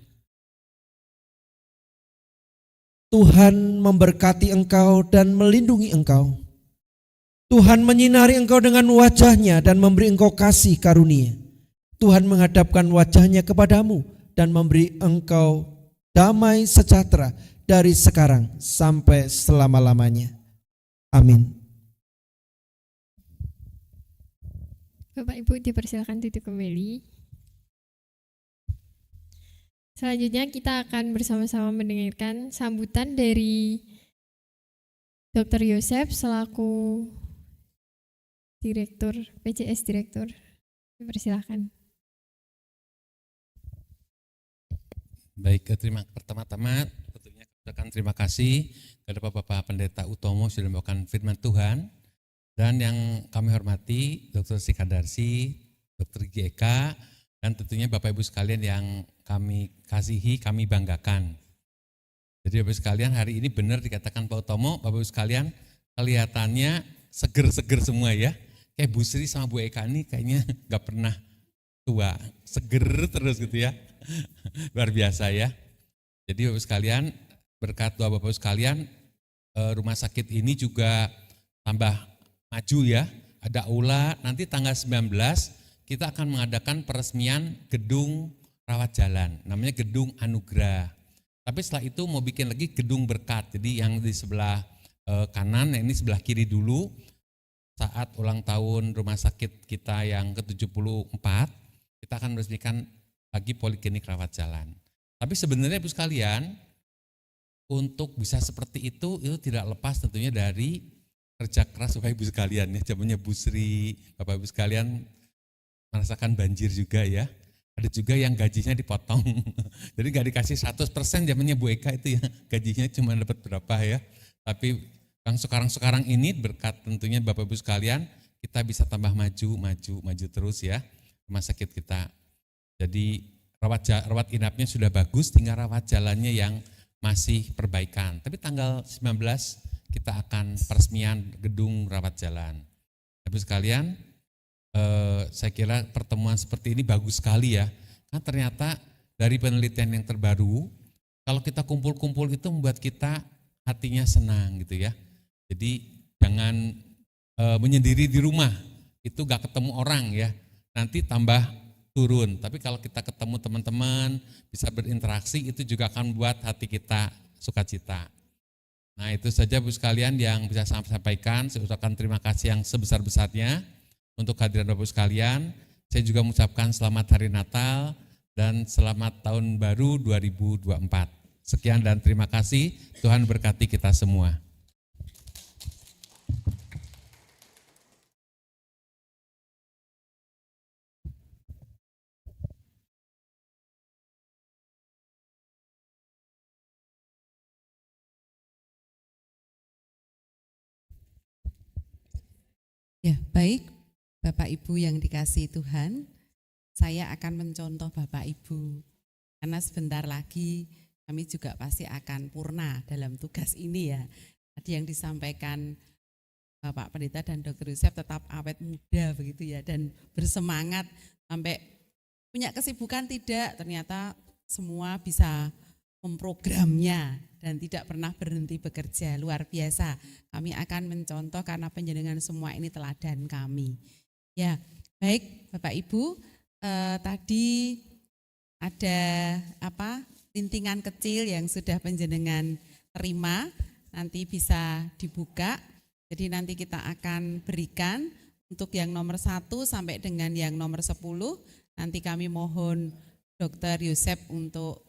Tuhan memberkati engkau dan melindungi engkau. Tuhan menyinari engkau dengan wajah-Nya dan memberi engkau kasih karunia. Tuhan menghadapkan wajah-Nya kepadamu dan memberi engkau damai sejahtera dari sekarang sampai selama-lamanya. Amin. Bapak Ibu dipersilakan duduk kembali. Selanjutnya kita akan bersama-sama mendengarkan sambutan dari Dr. Yosef selaku Direktur PJS Direktur. Dipersilakan. Baik, pertama-tama tentunya kami terima kasih kepada Bapak Pendeta Utomo sudah membawakan firman Tuhan, dan yang kami hormati Dr. Sikadarsi, Dr. GK, dan tentunya Bapak Ibu sekalian yang kami kasihi, kami banggakan. Jadi Bapak Ibu sekalian, hari ini benar dikatakan Pak Utomo, Bapak Ibu sekalian kelihatannya seger-seger semua ya. Kayak Bu Sri sama Bu Eka ini kayaknya gak pernah tua, seger terus gitu ya. Luar biasa ya. Jadi Bapak Ibu sekalian, berkat doa Bapak Ibu sekalian, rumah sakit ini juga tambah maju ya. Ada aula, nanti tanggal 19 kita akan mengadakan peresmian gedung rawat jalan, namanya Gedung Anugerah. Tapi setelah itu mau bikin lagi gedung berkat, jadi yang di sebelah kanan, ini sebelah kiri dulu, saat ulang tahun rumah sakit kita yang ke-74, kita akan meresmikan lagi poliklinik rawat jalan. Tapi sebenarnya Ibu sekalian, untuk bisa seperti itu tidak lepas tentunya dari kerja keras Bapak Ibu sekalian ya. Zamannya Bu Sri, Bapak Ibu sekalian merasakan banjir juga ya. Ada juga yang gajinya dipotong, jadi gak dikasih 100%, zamannya Bu Eka itu ya, gajinya cuma dapat berapa ya. Tapi yang sekarang ini berkat tentunya Bapak Ibu sekalian, kita bisa tambah maju terus ya rumah sakit kita. Jadi rawat inapnya sudah bagus, tinggal rawat jalannya yang masih perbaikan. Tapi tanggal 19 kita akan peresmian gedung rawat jalan. Ibu sekalian, saya kira pertemuan seperti ini bagus sekali ya. Kan ternyata dari penelitian yang terbaru, kalau kita kumpul-kumpul itu membuat kita hatinya senang gitu ya. Jadi jangan menyendiri di rumah, itu gak ketemu orang ya, nanti tambah turun. Tapi kalau kita ketemu teman-teman, bisa berinteraksi, itu juga akan membuat hati kita sukacita. Nah itu saja Bu sekalian yang bisa saya sampaikan. Saya ucapkan terima kasih yang sebesar-besarnya untuk kehadiran Bapak sekalian. Saya juga mengucapkan selamat Hari Natal dan selamat Tahun Baru 2024. Sekian dan terima kasih, Tuhan berkati kita semua. Ya, baik Bapak Ibu yang dikasihi Tuhan, saya akan mencontoh Bapak Ibu. Karena sebentar lagi kami juga pasti akan purna dalam tugas ini ya. Tadi yang disampaikan Bapak Pendeta dan Dr. Yusef tetap awet muda begitu ya, dan bersemangat sampai punya kesibukan tidak, ternyata semua bisa memprogramnya dan tidak pernah berhenti bekerja, luar biasa. Kami akan mencontoh karena panjenengan semua ini teladan kami. Ya, baik Bapak Ibu, tadi ada lintingan kecil yang sudah panjenengan terima, nanti bisa dibuka. Jadi nanti kita akan berikan untuk yang nomor 1 sampai dengan yang nomor 10. Nanti kami mohon Dr. Yusef untuk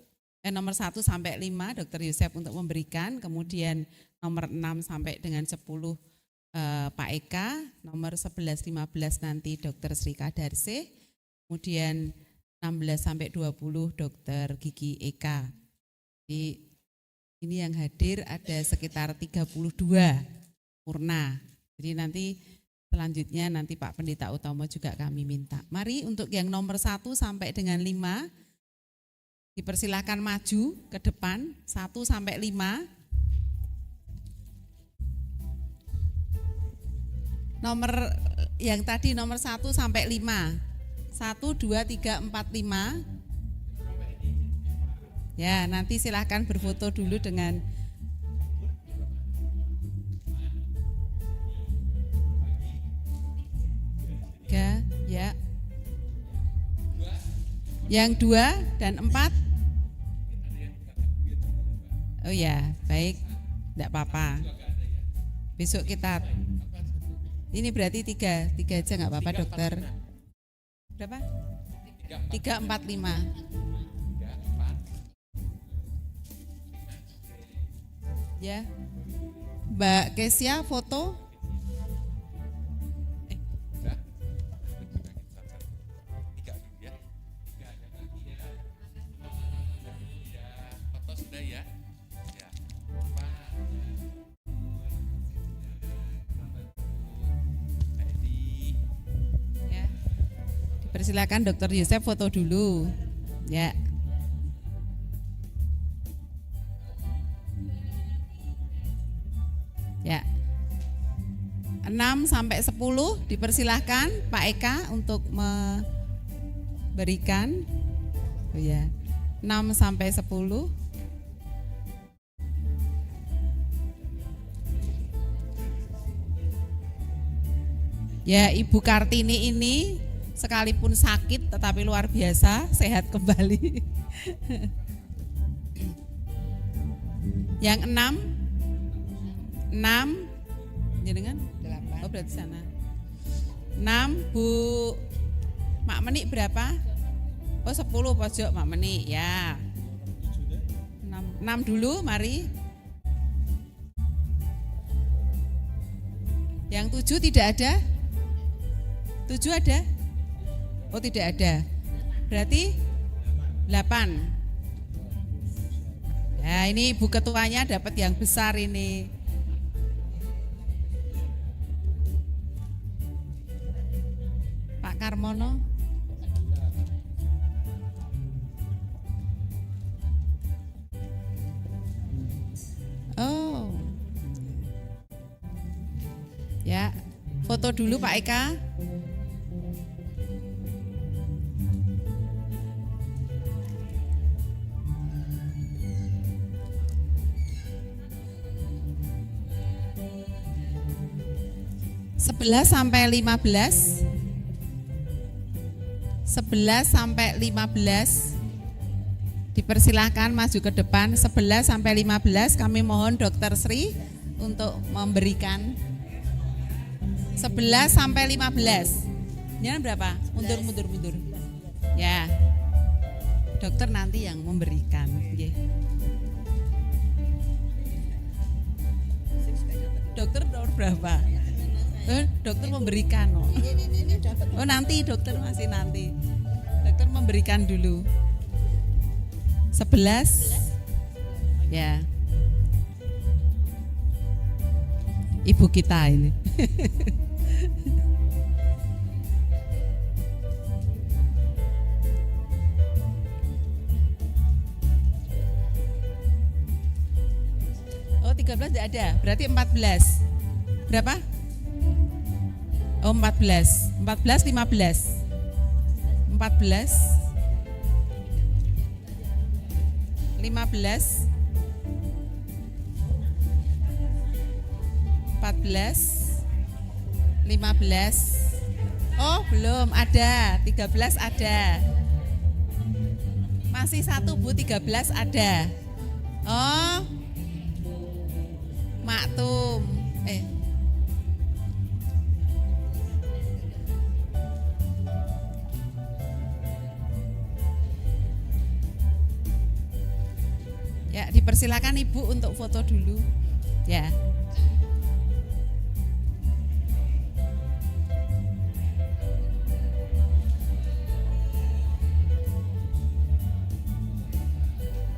nomor 1 sampai 5 Dr. Yusef untuk memberikan, kemudian nomor 6 sampai dengan 10 Pak Eka, nomor 11 15 nanti Dr. Sri Kadarse, kemudian 16 sampai 20 Dr. Gigi Eka. Jadi ini yang hadir ada sekitar 32 purna. Jadi nanti selanjutnya nanti Pak Pendeta Utomo juga kami minta. Mari untuk yang nomor 1 sampai dengan 5 dipersilakan maju ke depan, 1 sampai 5. Nomor yang tadi nomor 1 sampai 5. 1, 2, 3, 4, 5. Ya, nanti silakan berfoto dulu dengan ya. Yang 2 dan 4. Oh ya, baik, enggak apa-apa. Besok kita, ini berarti 3 aja enggak apa-apa dokter. Berapa? 3, 4, 5. Ya, Mbak Kesia foto. Silakan Dr. Yusef foto dulu. Ya. Ya. 6 sampai 10 dipersilahkan Pak Eka untuk memberikan. Oh ya. 6 sampai 10. Ya, Ibu Kartini ini sekalipun sakit tetapi luar biasa, sehat kembali. Yang 6 jenengan 8. Oh berarti sana 6 Bu Mak Menik berapa? Oh 10 pojok Mak Menik ya. 6 dulu mari. Yang 7 tidak ada? 7 ada? Oh tidak ada, berarti 8. Ya ini Ibu Ketuanya dapat yang besar ini. Pak Karmono. Oh. Ya, foto dulu Pak Eka. Sebelas sampai 15. 11 sampai 15. Dipersilahkan maju ke depan. 11 sampai 15 kami mohon Dokter Sri untuk memberikan. 11 sampai 15. Ini berapa? Mundur. Ya. Dokter nanti yang memberikan. Nggih. Dokter nomor berapa? Dokter memberikan. Oh nanti dokter masih nanti. Dokter memberikan dulu. 11. Ya. Ibu kita ini. Oh 13 tidak ada, berarti 14. Berapa? Oh 14, 15. 15. 15. 14. 15. Oh belum ada, 13 ada. Masih satu Bu, 13 ada. Oh Maktum. Ya, dipersilakan Ibu untuk foto dulu. Ya.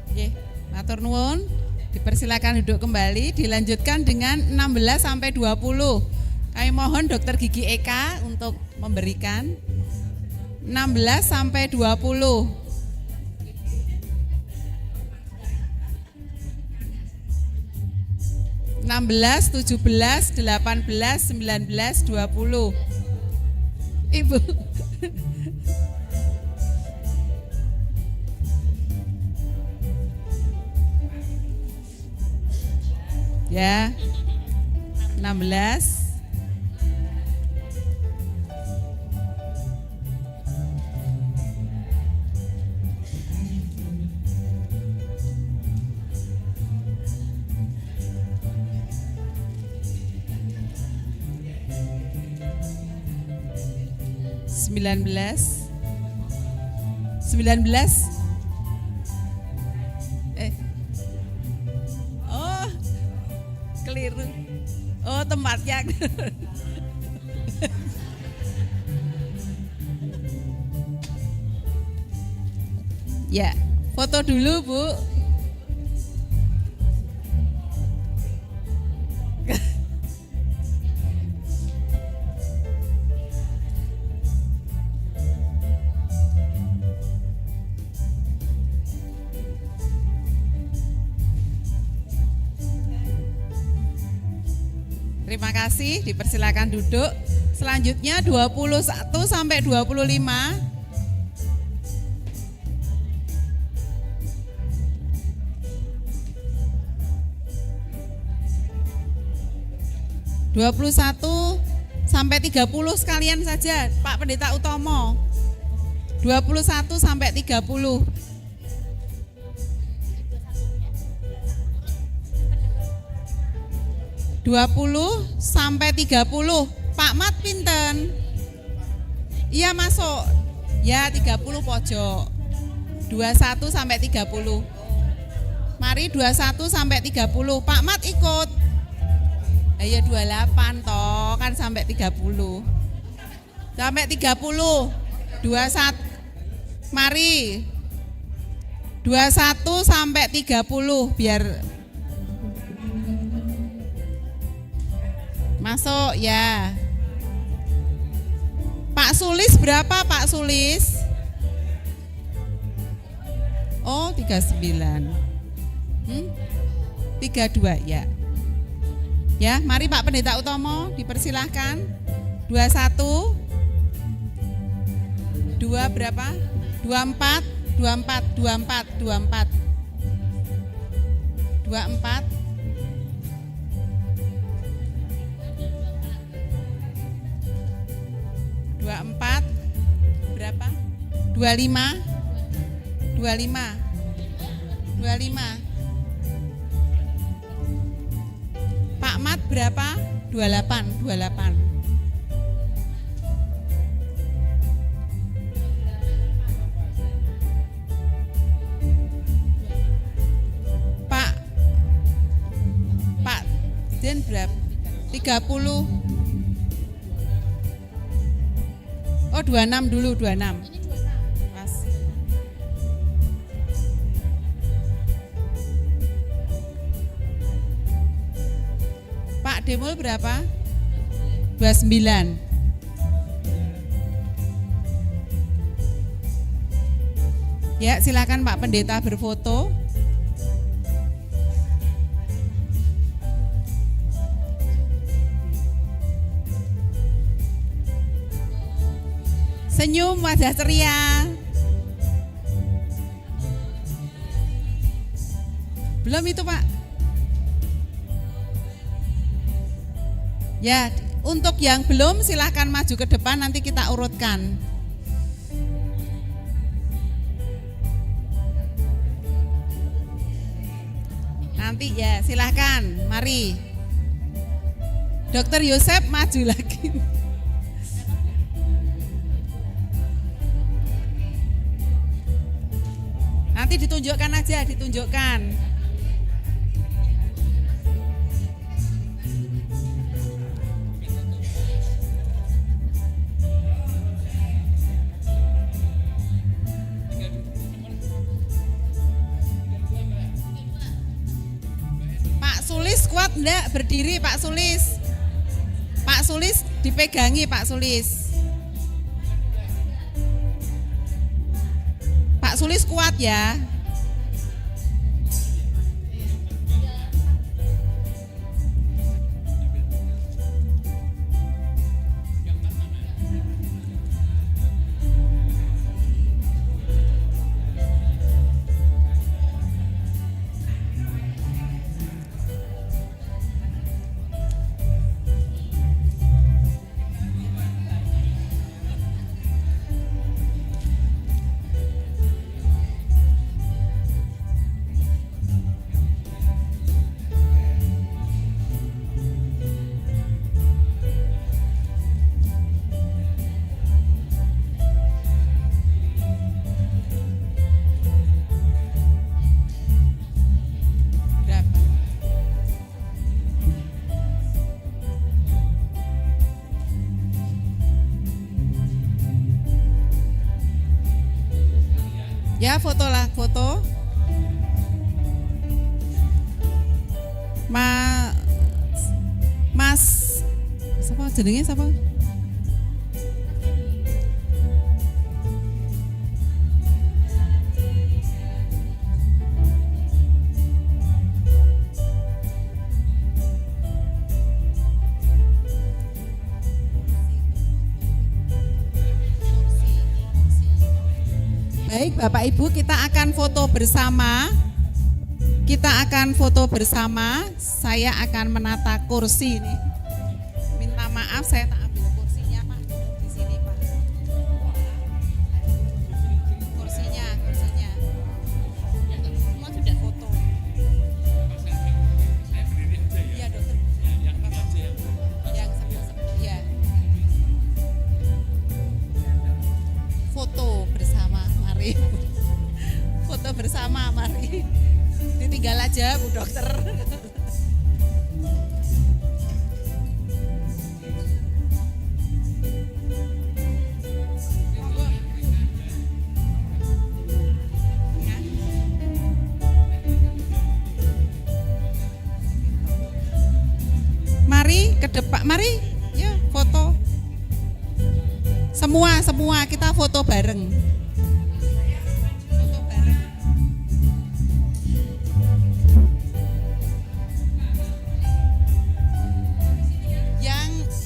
Oke, matur nuwun. Dipersilakan duduk kembali, dilanjutkan dengan 16 sampai 20. Kami mohon Dokter Gigi Eka untuk memberikan 16 sampai 20. 16, 17, 18, 19, 20. Ibu. Ya. 16. Sembilan belas. Oh, keliru. Oh, tempatnya. Ya, foto dulu Bu. Terima kasih, dipersilakan duduk. Selanjutnya 21 sampai 25. 21 sampai 30 sekalian saja, Pak Pendeta Utomo. 21 sampai 30. 20 sampai 30. Pak Mat pinten? Iya masuk. Ya 30 pojok. 21 sampai 30. Mari 21 sampai 30. Pak Mat ikut. Ya 28 toh, kan sampai 30. Sampai 30. 21. Mari. 21 sampai 30 biar masuk ya. Pak Sulis berapa Pak Sulis? Oh 39. 32 ya. Ya, mari Pak Pendeta Utomo dipersilahkan. 21. 2 berapa? 24, 24, 24, 24. 24. 24 berapa? 25. 25. 25. Pak Mat berapa? 28, 28. Pak Den berapa? 30. Oh 26 dulu, 26. Pas. Pak Demul berapa? 29. Ya, silakan Pak Pendeta berfoto. Senyum, wajah ceria. Belum itu Pak? Ya, untuk yang belum silahkan maju ke depan, nanti kita urutkan. Nanti ya, silahkan, mari. Dokter Yosep maju lagi. Nanti ditunjukkan aja, ditunjukkan. Pak Sulis kuat enggak berdiri Pak Sulis? Pak Sulis dipegangi Pak Sulis. Pak Sulis kuat ya. Ya, foto lah, foto. Mas siapa jenenge siapa? Baik, Bapak Ibu, kita akan foto bersama. Kita akan foto bersama. Saya akan menata kursi ini. Minta maaf, saya tak ambil kursinya, Pak. Di sini, Pak. Kursinya. Semua sudah foto. Iya, Dokter. Yang sebelah, ya. Foto bersama, mari. Foto bersama, mari. Ditinggal aja Bu Dokter. Mari ke depan, mari. Ya, foto. Semua kita foto bareng. Foto bareng.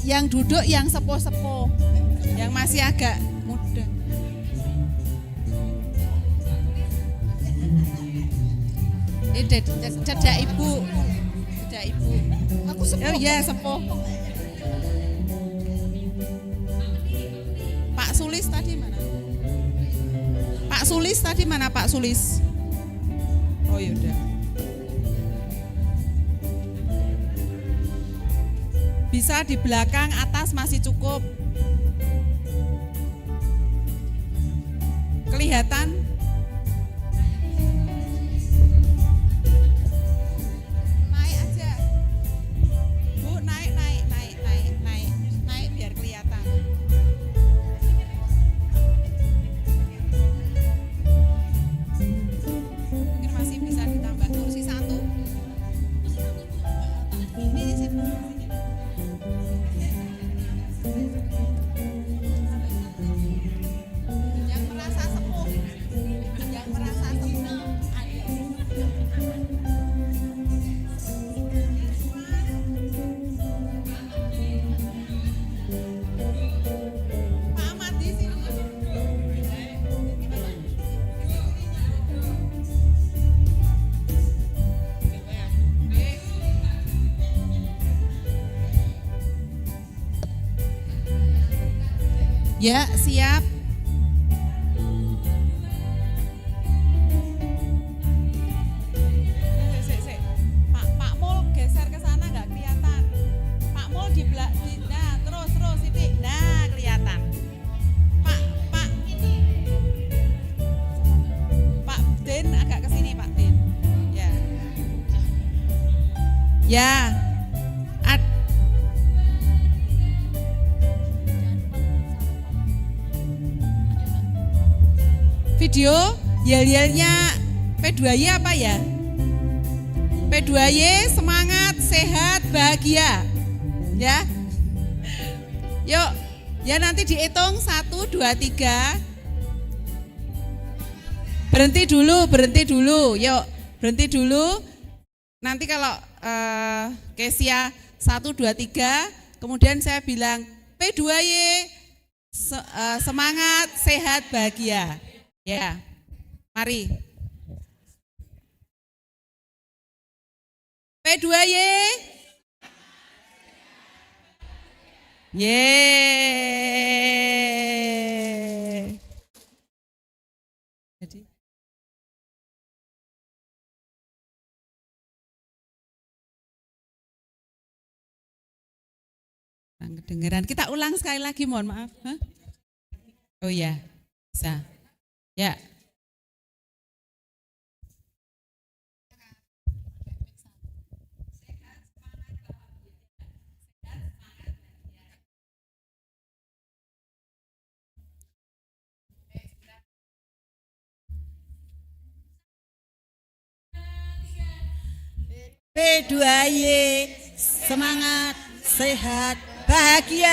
Yang duduk yang sepuh-sepuh, yang masih agak muda. Ini cedak ibu. Cedak ibu. Aku sepuh. Oh iya, sepuh. Pak Sulis tadi mana? Pak Sulis tadi mana Pak Sulis? Oh yaudah. Bisa di belakang, atas masih cukup. Kelihatan? Naik aja. Bu, naik biar kelihatan. Mungkin masih bisa ditambah kursi satu. Ini di sini. Yang merasa sepuh, ayo. Pak Ahmad di sini. Ya, siap. Pak Mul geser ke sana nggak kelihatan. Pak Mul di belakang. Nah, terus titik. Nah, kelihatan. Pak ini. Pak Den agak ke sini, Pak Den. Ya. Ya. Video yel-yelnya P2Y apa ya? P2Y semangat, sehat, bahagia. Ya. Yuk, ya nanti dihitung 1, 2, 3. Berhenti dulu. Yuk, berhenti dulu. Nanti kalau Kesia 1, 2, 3, kemudian saya bilang P2Y semangat, sehat, bahagia. Ya, mari. P2Y. Yeay. Jadi kedengeran. Kita ulang sekali lagi, mohon maaf. Hah? Oh iya, bisa. Ya. P2Y semangat, sehat, bahagia.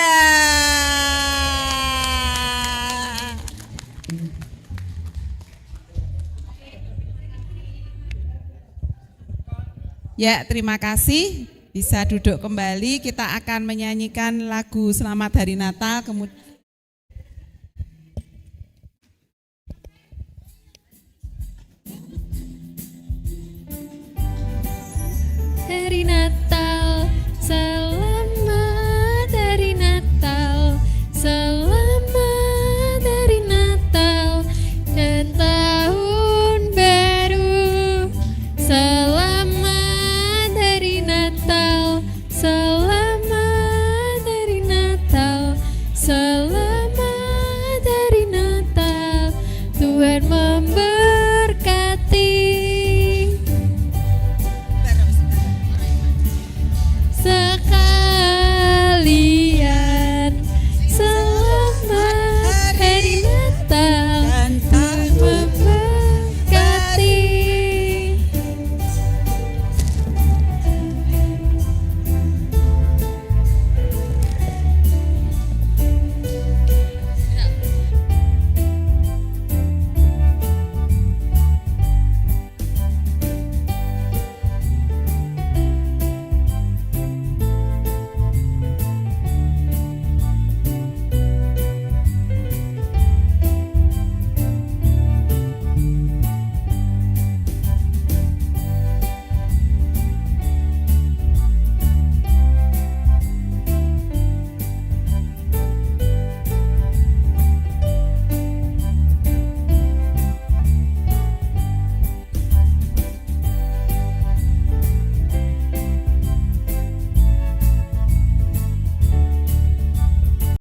Ya, terima kasih. Bisa duduk kembali. Kita akan menyanyikan lagu Selamat Hari Natal. Kemudian